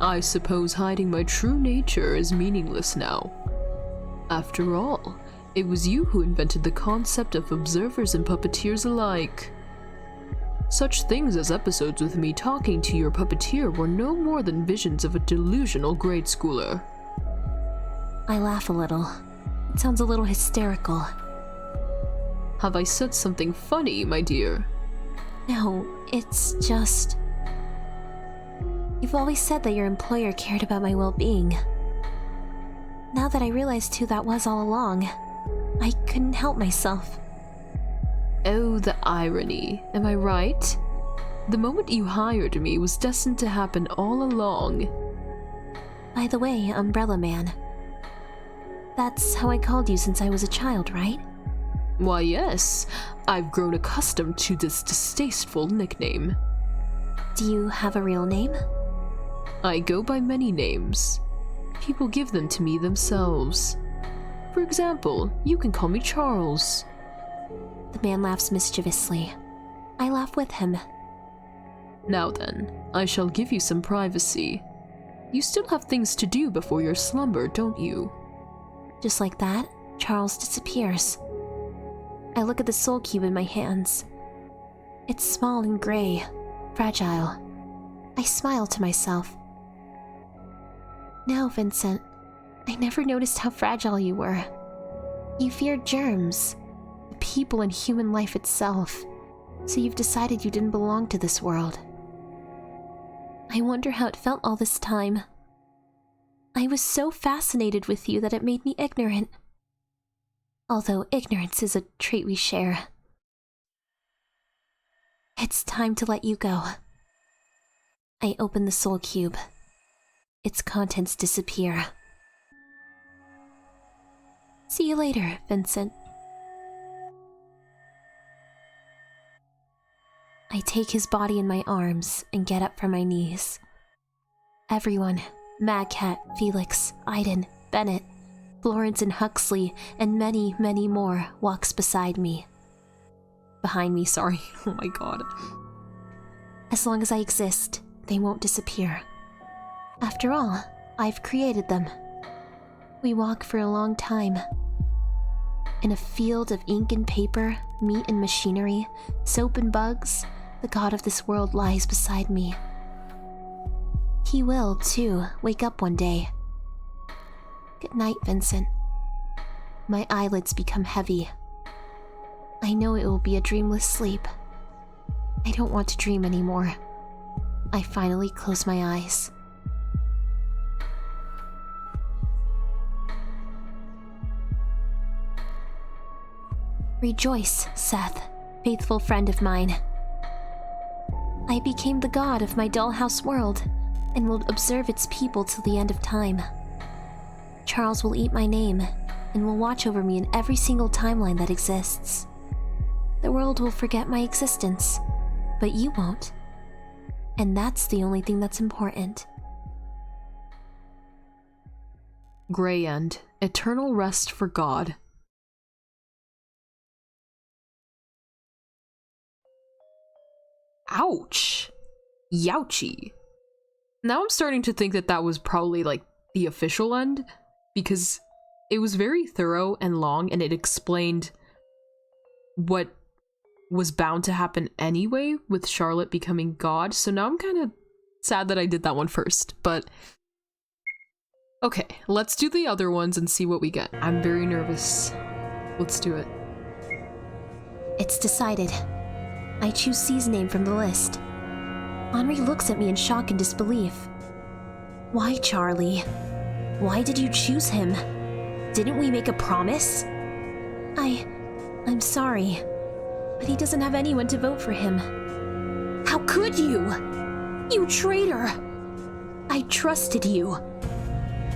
Speaker 1: I suppose hiding my true nature is meaningless now. After all, it was you who invented the concept of observers and puppeteers alike. Such things as episodes with me talking to your puppeteer were no more than visions of a delusional grade schooler.
Speaker 2: I laugh a little. It sounds a little hysterical.
Speaker 1: Have I said something funny, my dear?
Speaker 2: No, it's just... You've always said that your employer cared about my well-being. Now that I realized who that was all along, I couldn't help myself.
Speaker 1: Oh, the irony. Am I right? The moment you hired me was destined to happen all along.
Speaker 2: By the way, Umbrella Man, that's how I called you since I was a child, right?
Speaker 1: Why, yes. I've grown accustomed to this distasteful nickname.
Speaker 2: Do you have a real name?
Speaker 1: I go by many names. People give them to me themselves. For example, you can call me Charles.
Speaker 2: The man laughs mischievously. I laugh with him.
Speaker 1: Now then, I shall give you some privacy. You still have things to do before your slumber, don't you?
Speaker 2: Just like that, Charles disappears. I look at the soul cube in my hands. It's small and gray, fragile. I smile to myself. No, Vincent, I never noticed how fragile you were. You feared germs, the people and human life itself, so you've decided you didn't belong to this world. I wonder how it felt all this time. I was so fascinated with you that it made me ignorant. Although ignorance is a trait we share. It's time to let you go. I open the soul cube. Its contents disappear. See you later, Vincent. I take his body in my arms and get up from my knees. Everyone, Mad Cat, Felix, Aiden, Bennett, Florence and Huxley, and many, many more walks beside me. behind me, sorry.
Speaker 1: Oh my god.
Speaker 2: As long as I exist, they won't disappear. After all, I've created them. We walk for a long time. In a field of ink and paper, meat and machinery, soap and bugs, the god of this world lies beside me. He will, too, wake up one day. Good night, Vincent. My eyelids become heavy. I know it will be a dreamless sleep. I don't want to dream anymore. I finally close my eyes. Rejoice, Seth, faithful friend of mine. I became the god of my dollhouse world and will observe its people till the end of time. Charles will eat my name and will watch over me in every single timeline that exists. The world will forget my existence, but you won't. And that's the only thing that's important.
Speaker 1: Gray End. Eternal rest for God. Ouch. Youchy. Now I'm starting to think that that was probably like the official end, because it was very thorough and long and it explained what was bound to happen anyway with Charlotte becoming God. So now I'm kind of sad that I did that one first, but okay, let's do the other ones and see what we get. I'm very nervous. Let's do it.
Speaker 2: It's decided. I choose C's name from the list. Henri looks at me in shock and disbelief. Why, Charlie? Why did you choose him? Didn't we make a promise? I'm sorry, but he doesn't have anyone to vote for him. How could you? You traitor! I trusted you.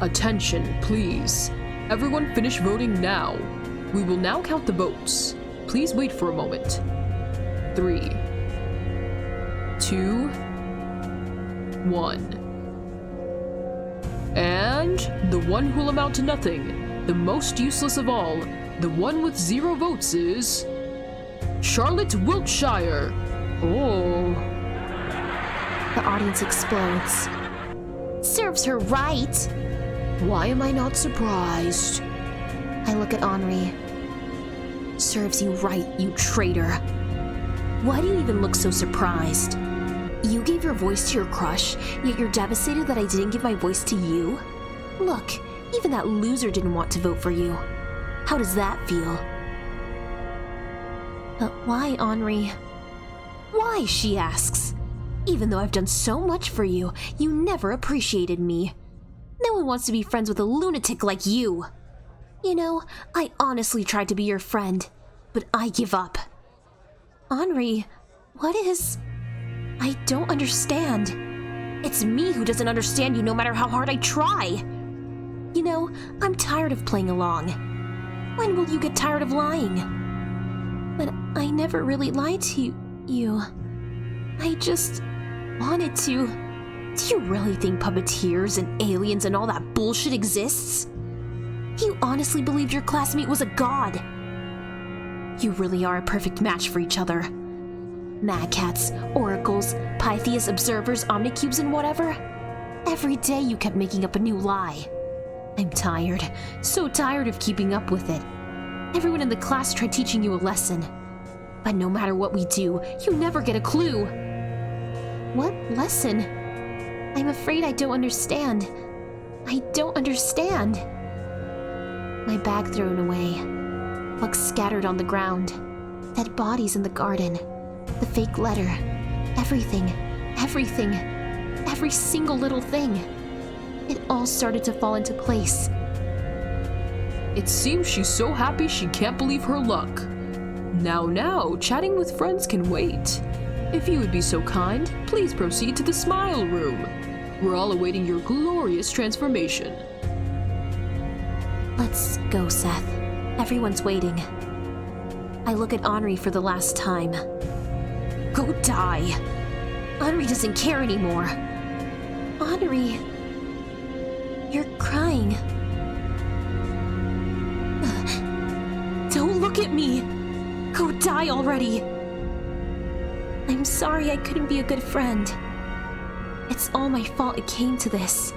Speaker 1: Attention, please. Everyone finish voting now. We will now count the votes. Please wait for a moment. 3, 2, 1. And the one who will amount to nothing, the most useless of all, the one with 0 votes is Charlotte Wiltshire. Oh.
Speaker 2: The audience explodes. Serves her right.
Speaker 1: Why am I not surprised?
Speaker 2: I look at Henri. Serves you right, you traitor. Why do you even look so surprised? You gave your voice to your crush, yet you're devastated that I didn't give my voice to you? Look, even that loser didn't want to vote for you. How does that feel? But why, Henri? Why, she asks. Even though I've done so much for you, you never appreciated me. No one wants to be friends with a lunatic like you. You know, I honestly tried to be your friend, but I give up. Henri, what is... I don't understand. It's me who doesn't understand you no matter how hard I try. You know, I'm tired of playing along. When will you get tired of lying? But I never really lied to you. I just wanted to. Do you really think puppeteers and aliens and all that bullshit exists? You honestly believed your classmate was a god? You really are a perfect match for each other. Mad cats, oracles, Pythias observers, omnicubes, and whatever. Every day you kept making up a new lie. I'm tired, so tired of keeping up with it. Everyone in the class tried teaching you a lesson. But no matter what we do, you never get a clue. What lesson? I'm afraid I don't understand. I don't understand. My bag thrown away. Books scattered on the ground. Dead bodies in the garden. The fake letter. Everything. Every single little thing. It all started to fall into place.
Speaker 1: It seems she's so happy she can't believe her luck. Now, chatting with friends can wait. If you would be so kind, please proceed to the smile room. We're all awaiting your glorious transformation.
Speaker 2: Let's go, Seth. Everyone's waiting. I look at Henri for the last time. Go die. Henri doesn't care anymore. Henri, you're crying. Don't look at me. Go die already. I'm sorry I couldn't be a good friend. It's all my fault it came to this.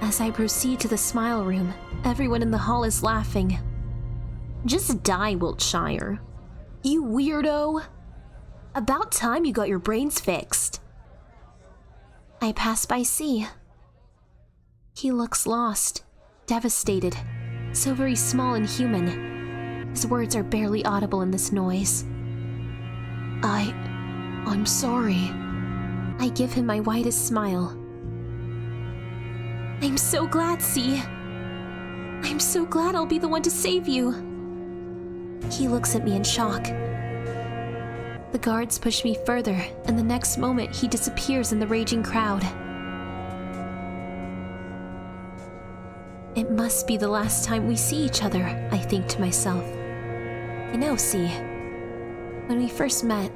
Speaker 2: As I proceed to the smile room, everyone in the hall is laughing. Just die, Wiltshire. You weirdo! About time you got your brains fixed. I pass by C. He looks lost, devastated, so very small and human. His words are barely audible in this noise. I'm sorry. I give him my widest smile. I'm so glad, C. I'm so glad I'll be the one to save you. He looks at me in shock. The guards push me further, and the next moment he disappears in the raging crowd. It must be the last time we see each other, I think to myself. I know, C. When we first met,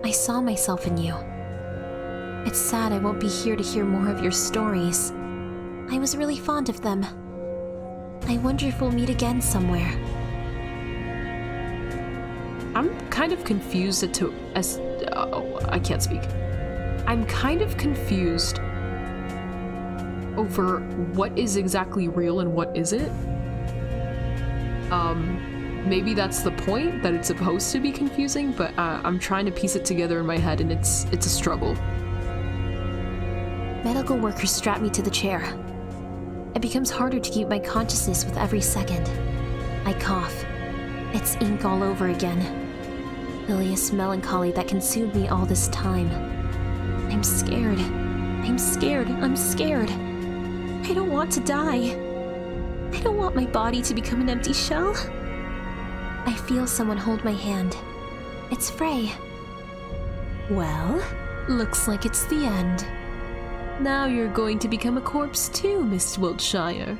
Speaker 2: I saw myself in you. It's sad I won't be here to hear more of your stories. I was really fond of them. I wonder if we'll meet again somewhere.
Speaker 1: I'm kind of confused I can't speak. I'm kind of confused over what is exactly real and what isn't. Maybe that's the point, that it's supposed to be confusing, but I'm trying to piece it together in my head, and it's a struggle.
Speaker 2: Medical workers strap me to the chair. It becomes harder to keep my consciousness with every second. I cough. It's ink all over again. Bilious melancholy that consumed me all this time. I'm scared. I'm scared. I'm scared. I don't want to die. I don't want my body to become an empty shell. I feel someone hold my hand. It's Frey. Well, looks like it's the end. Now you're going to become a corpse too, Miss Wiltshire.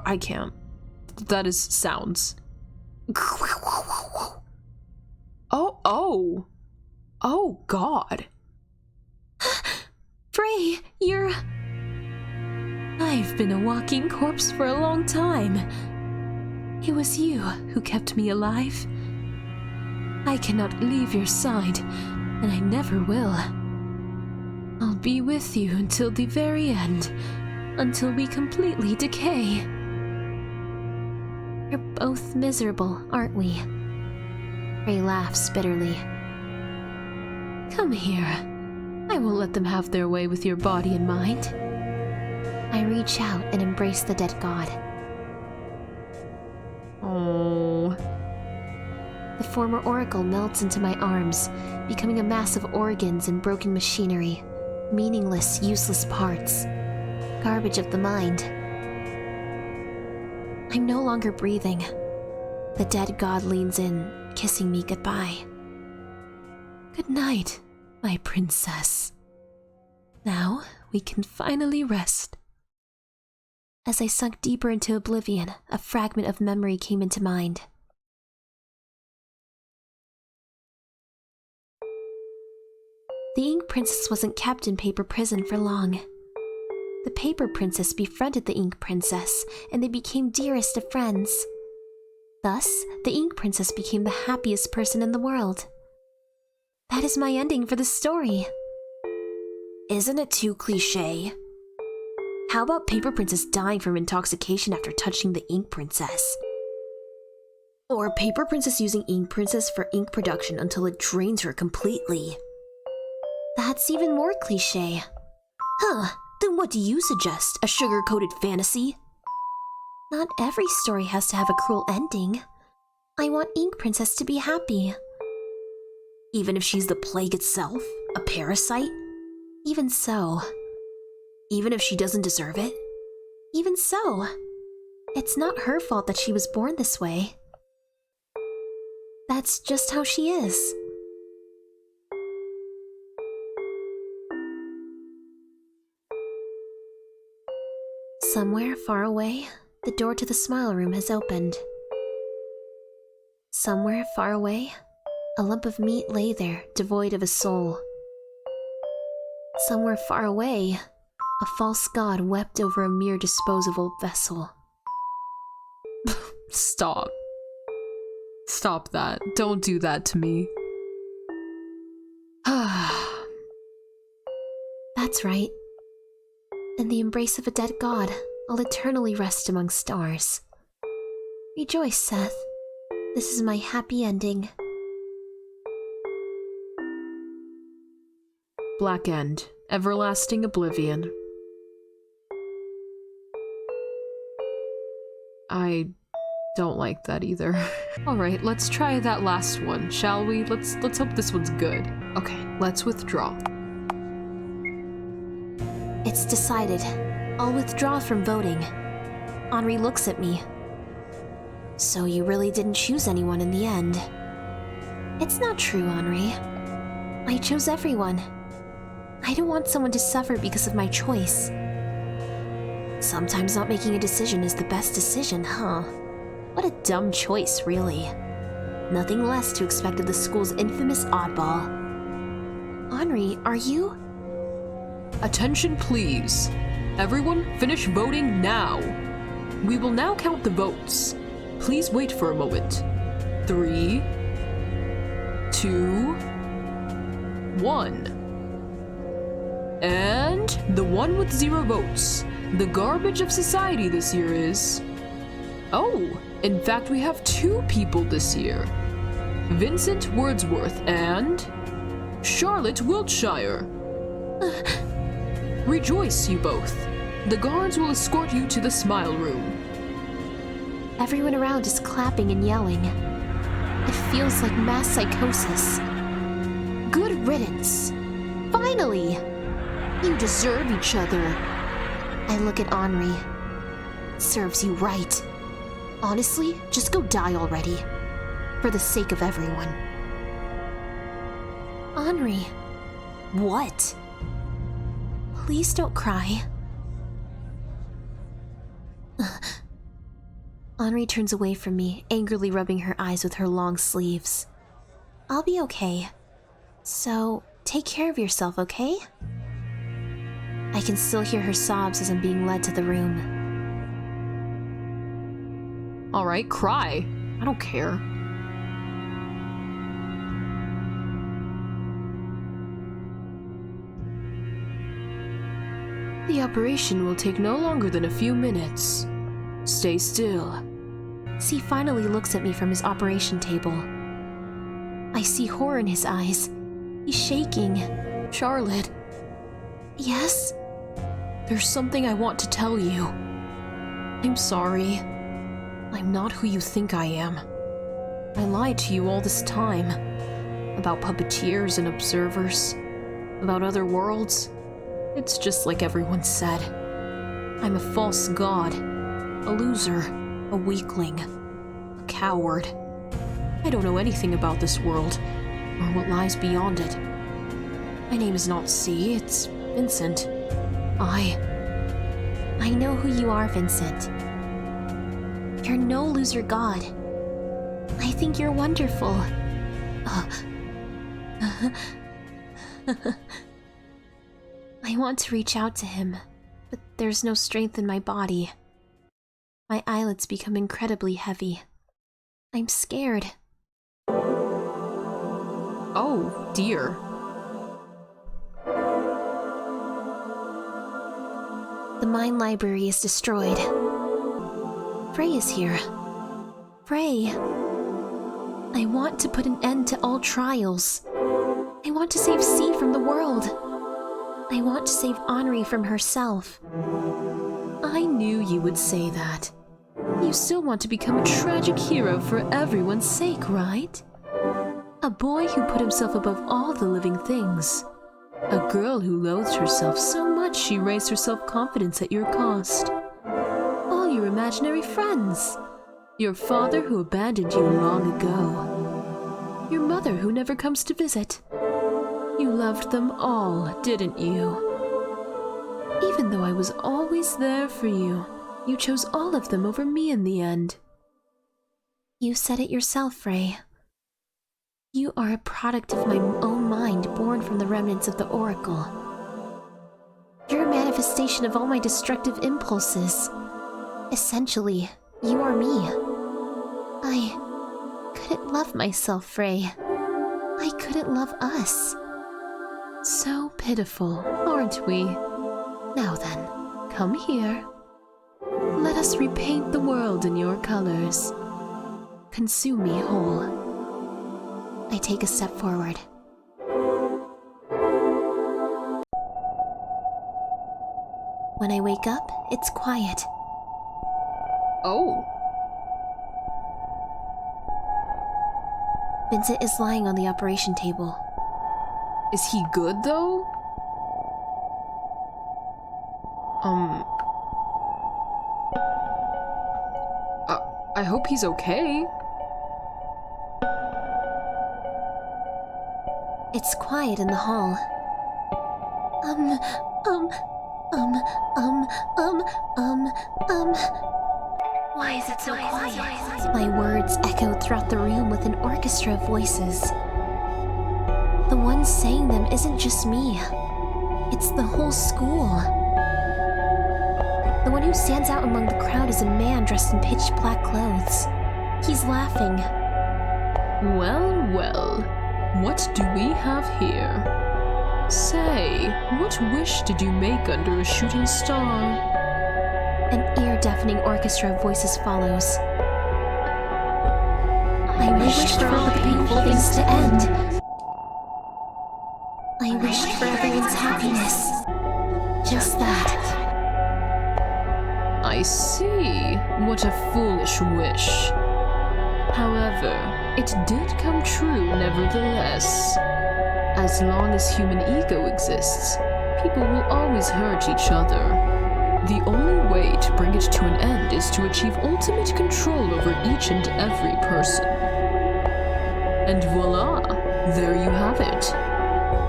Speaker 1: I can't. That is sounds. Oh God.
Speaker 2: Frey, you're... I've been a walking corpse for a long time. It was you who kept me alive. I cannot leave your side, and I never will. I'll be with you until the very end, until we completely decay. We're both miserable, aren't we? Frey laughs bitterly. Come here. I won't let them have their way with your body and mind. I reach out and embrace the dead god.
Speaker 1: Oh.
Speaker 2: The former oracle melts into my arms, becoming a mass of organs and broken machinery, meaningless, useless parts, garbage of the mind. I'm no longer breathing. The dead god leans in, kissing me goodbye. Good night, my princess. Now we can finally rest. As I sunk deeper into oblivion, a fragment of memory came into mind. The Ink Princess wasn't kept in Paper Prison for long. The Paper Princess befriended the Ink Princess, and they became dearest of friends. Thus, the Ink Princess became the happiest person in the world. That is my ending for the story. Isn't it too cliché? How about Paper Princess dying from intoxication after touching the Ink Princess? Or Paper Princess using Ink Princess for ink production until it drains her completely? That's even more cliché. Huh, then what do you suggest? A sugar-coated fantasy? Not every story has to have a cruel ending. I want Ink Princess to be happy. Even if she's the plague itself? A parasite? Even so. Even if she doesn't deserve it? Even so. It's not her fault that she was born this way. That's just how she is. Somewhere far away, the door to the smile room has opened. Somewhere far away, a lump of meat lay there, devoid of a soul. Somewhere far away, A false god wept over a mere disposable vessel.
Speaker 1: Stop. Stop that. Don't do that to me.
Speaker 2: That's right. In the embrace of a dead god, I'll eternally rest among stars. Rejoice, Seth. This is my happy ending.
Speaker 1: Black End. Everlasting oblivion. I don't like that either. Alright, let's try that last one, shall we? Let's hope this one's good. Okay, let's withdraw.
Speaker 2: It's decided. I'll withdraw from voting. Henri looks at me. So you really didn't choose anyone in the end? It's not true, Henri. I chose everyone. I don't want someone to suffer because of my choice. Sometimes not making a decision is the best decision, huh? What a dumb choice, really. Nothing less to expect of the school's infamous oddball. Henri, are you?
Speaker 1: Attention, please. Everyone, finish voting now. We will now count the votes. Please wait for a moment. 3, 2, 1. And the one with 0 votes. The garbage of society this year is... Oh, in fact we have 2 people this year. Vincent Wordsworth and... Charlotte Wiltshire. Rejoice, you both. The guards will escort you to the Smile Room.
Speaker 2: Everyone around is clapping and yelling. It feels like mass psychosis. Good riddance. Finally! You deserve each other. I look at Henri. Serves you right. Honestly, just go die already. For the sake of everyone. Henri. What? Please don't cry. Henri turns away from me, angrily rubbing her eyes with her long sleeves. I'll be okay. So, take care of yourself, okay? I can still hear her sobs as I'm being led to the room.
Speaker 1: Alright, cry. I don't care. The operation will take no longer than a few minutes. Stay still.
Speaker 2: C finally looks at me from his operation table. I see horror in his eyes. He's shaking.
Speaker 1: Charlotte,
Speaker 2: Yes?
Speaker 1: there's something I want to tell you. I'm sorry. I'm not who you think I am. I lied to you all this time. About puppeteers and observers. About other worlds. It's just like everyone said. I'm a false god. A loser. A weakling. A coward. I don't know anything about this world, or what lies beyond it. My name is not C, it's Vincent.
Speaker 2: I know who you are, Vincent. You're no loser god. I think you're wonderful. I want to reach out to him, but there's no strength in my body. My eyelids become incredibly heavy. I'm scared.
Speaker 1: Oh, dear.
Speaker 2: The mine library is destroyed. Frey is here. Frey. I want to put an end to all trials. I want to save C from the world. I want to save Henri from herself. I knew you would say that. You still want to become a tragic hero for everyone's sake, right? A boy who put himself above all the living things. A girl who loathed herself so much she raised her self-confidence at your cost. All your imaginary friends. Your father who abandoned you long ago. Your mother who never comes to visit. You loved them all, didn't you? Even though I was always there for you, you chose all of them over me in the end. You said it yourself, Frey. You are a product of my own mind born from the remnants of the Oracle. You're a manifestation of all my destructive impulses. Essentially, you are me. I couldn't love myself, Frey. I couldn't love us. So pitiful, aren't we? Now then, come here. Let us repaint the world in your colors. Consume me whole. I take a step forward. When I wake up, it's quiet.
Speaker 1: Oh.
Speaker 2: Vincent is lying on the operation table.
Speaker 1: Is he good, though? I hope he's okay.
Speaker 2: It's quiet in the hall. Why is it so quiet? My words echoed throughout the room with an orchestra of voices. The one saying them isn't just me. It's the whole school. The one who stands out among the crowd is a man dressed in pitch black clothes. He's laughing.
Speaker 1: Well, well. What do we have here? Say, what wish did you make under a shooting star?
Speaker 2: An ear-deafening orchestra of voices follows. I wished for all the painful things to end. I wished for everyone's happiness. Just that.
Speaker 1: I see. What a foolish wish. However, it did come true nevertheless. As long as human ego exists, people will always hurt each other. The only way to bring it to an end is to achieve ultimate control over each and every person. And voila, there you have it.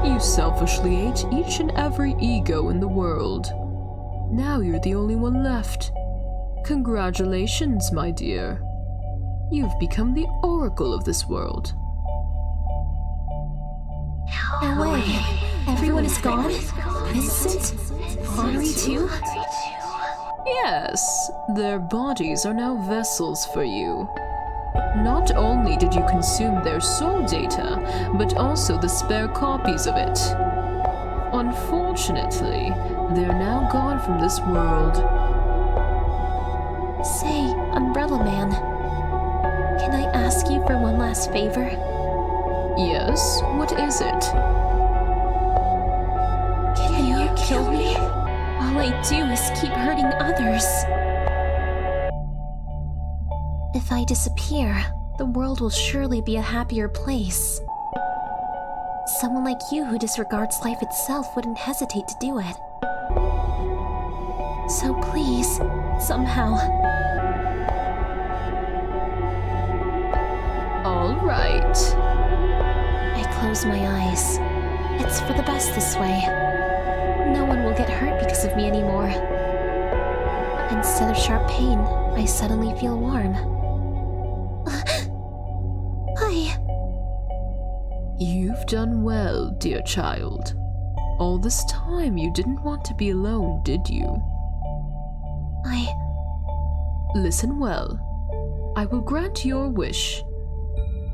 Speaker 1: You selfishly ate each and every ego in the world. Now you're the only one left. Congratulations, my dear. You've become the oracle of this world.
Speaker 2: No way. Everyone is gone? Vincent? Henri too?
Speaker 1: Yes, their bodies are now vessels for you. Not only did you consume their soul data, but also the spare copies of it. Unfortunately, they're now gone from this world.
Speaker 2: Say, Umbrella Man, can I ask you for one last favor?
Speaker 1: Yes, what is it?
Speaker 2: Can you kill me? All I do is keep hurting others. If I disappear, the world will surely be a happier place. Someone like you who disregards life itself wouldn't hesitate to do it. So please, somehow.
Speaker 1: All right.
Speaker 2: I close my eyes. It's for the best this way. No one will get hurt because of me anymore. Instead of sharp pain, I suddenly feel warm.
Speaker 1: You've done well, dear child. All this time you didn't want to be alone, did you? Listen well. I will grant your wish.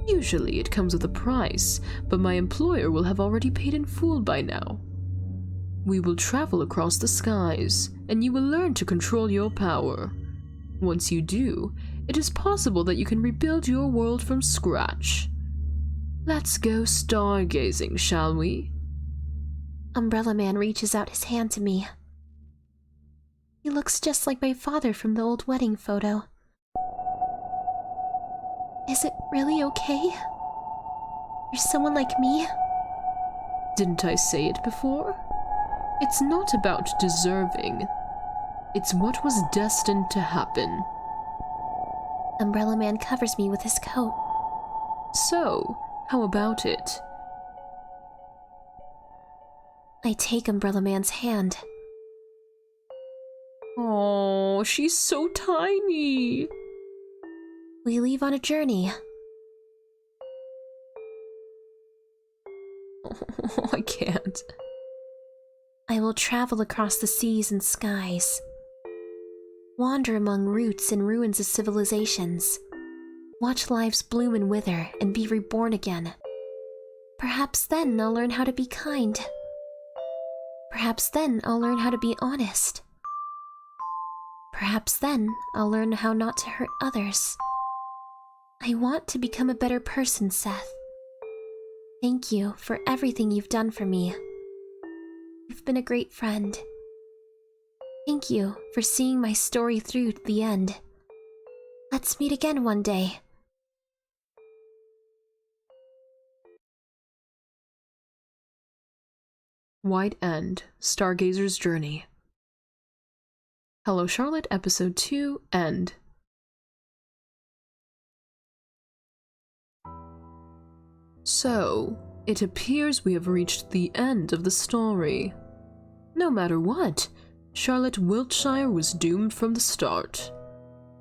Speaker 1: Usually it comes with a price, but my employer will have already paid in full by now. We will travel across the skies, and you will learn to control your power. Once you do, it is possible that you can rebuild your world from scratch. Let's go stargazing, shall we?
Speaker 2: Umbrella Man reaches out his hand to me. He looks just like my father from the old wedding photo. Is it really okay? For someone like me?
Speaker 1: Didn't I say it before? It's not about deserving. It's what was destined to happen.
Speaker 2: Umbrella Man covers me with his coat.
Speaker 1: So, how about it?
Speaker 2: I take Umbrella Man's hand.
Speaker 1: Oh, she's so tiny.
Speaker 2: We leave on a journey.
Speaker 1: I can't.
Speaker 2: I I will travel across the seas and skies, wander among roots and ruins of civilizations, watch lives bloom and wither and be reborn again. Perhaps then I'll learn how to be kind. Perhaps then I'll learn how to be honest. Perhaps then I'll learn how not to hurt others. I want to become a better person, Seth. Thank you for everything you've done for me. You've been a great friend. Thank you for seeing my story through to the end. Let's meet again one day.
Speaker 1: White End, Stargazer's Journey. Hello Charlotte, Episode 2, End. So, it appears we have reached the end of the story. No matter what, Charlotte Wiltshire was doomed from the start.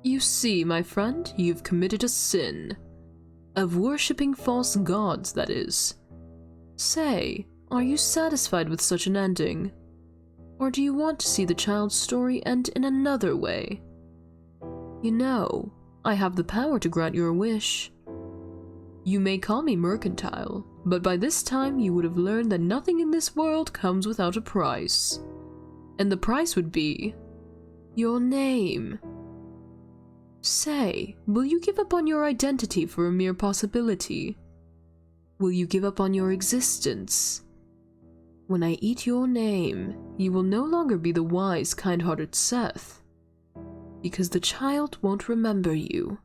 Speaker 1: You see, my friend, you've committed a sin. Of worshipping false gods, that is. Say, are you satisfied with such an ending? Or do you want to see the child's story end in another way? You know, I have the power to grant your wish. You may call me mercantile, but by this time you would have learned that nothing in this world comes without a price. And the price would be your name. Say, will you give up on your identity for a mere possibility? Will you give up on your existence? When I eat your name, you will no longer be the wise, kind-hearted Seth, because the child won't remember you.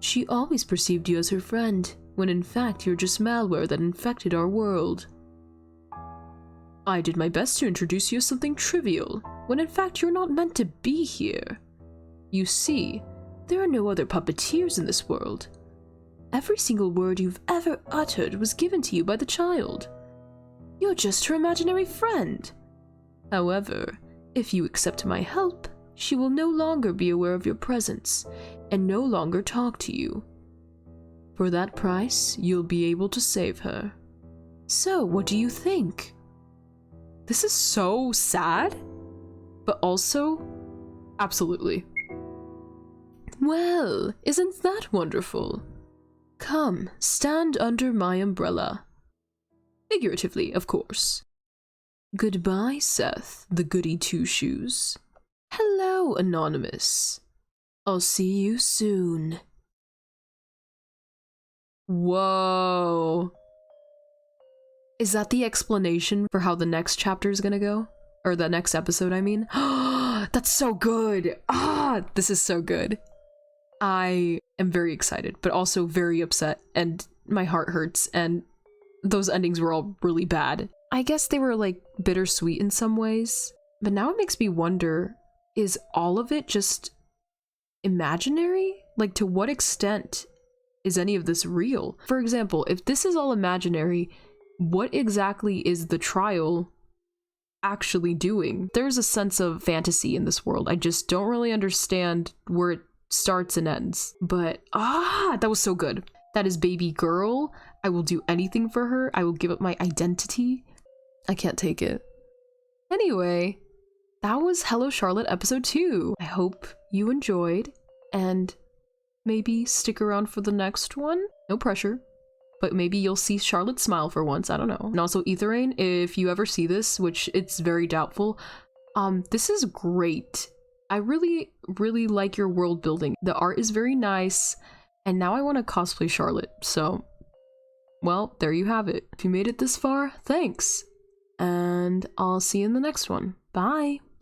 Speaker 1: She always perceived you as her friend, when in fact you're just malware that infected our world. I did my best to introduce you as something trivial, when in fact you're not meant to be here. You see, there are no other puppeteers in this world. Every single word you've ever uttered was given to you by the child. You're just her imaginary friend. However, if you accept my help, she will no longer be aware of your presence, and no longer talk to you. For that price, you'll be able to save her. So, what do you think? This is so sad, but also, absolutely. Well, isn't that wonderful? Come, stand under my umbrella. Figuratively, of course. Goodbye, Seth, the goody two-shoes. Hello, Anonymous. I'll see you soon. Whoa. Is that the explanation for how the next chapter is gonna go? Or the next episode, I mean? That's so good! This is so good. I am very excited, but also very upset, and my heart hurts, and those endings were all really bad. I guess they were like bittersweet in some ways, but now it makes me wonder, is all of it just imaginary? Like, to what extent is any of this real? For example, if this is all imaginary, what exactly is the trial actually doing? There's a sense of fantasy in this world. I just don't really understand where it starts and ends. But, that was so good. That is baby girl. I will do anything for her. I will give up my identity. I can't take it. Anyway, that was Hello Charlotte episode 2. I hope you enjoyed, and maybe stick around for the next one. No pressure, but maybe you'll see Charlotte smile for once. I don't know. And also Etherain, if you ever see this, which it's very doubtful, this is great. I really, really like your world building. The art is very nice, and now I want to cosplay Charlotte, so, well, there you have it. If you made it this far, thanks. And I'll see you in the next one. Bye!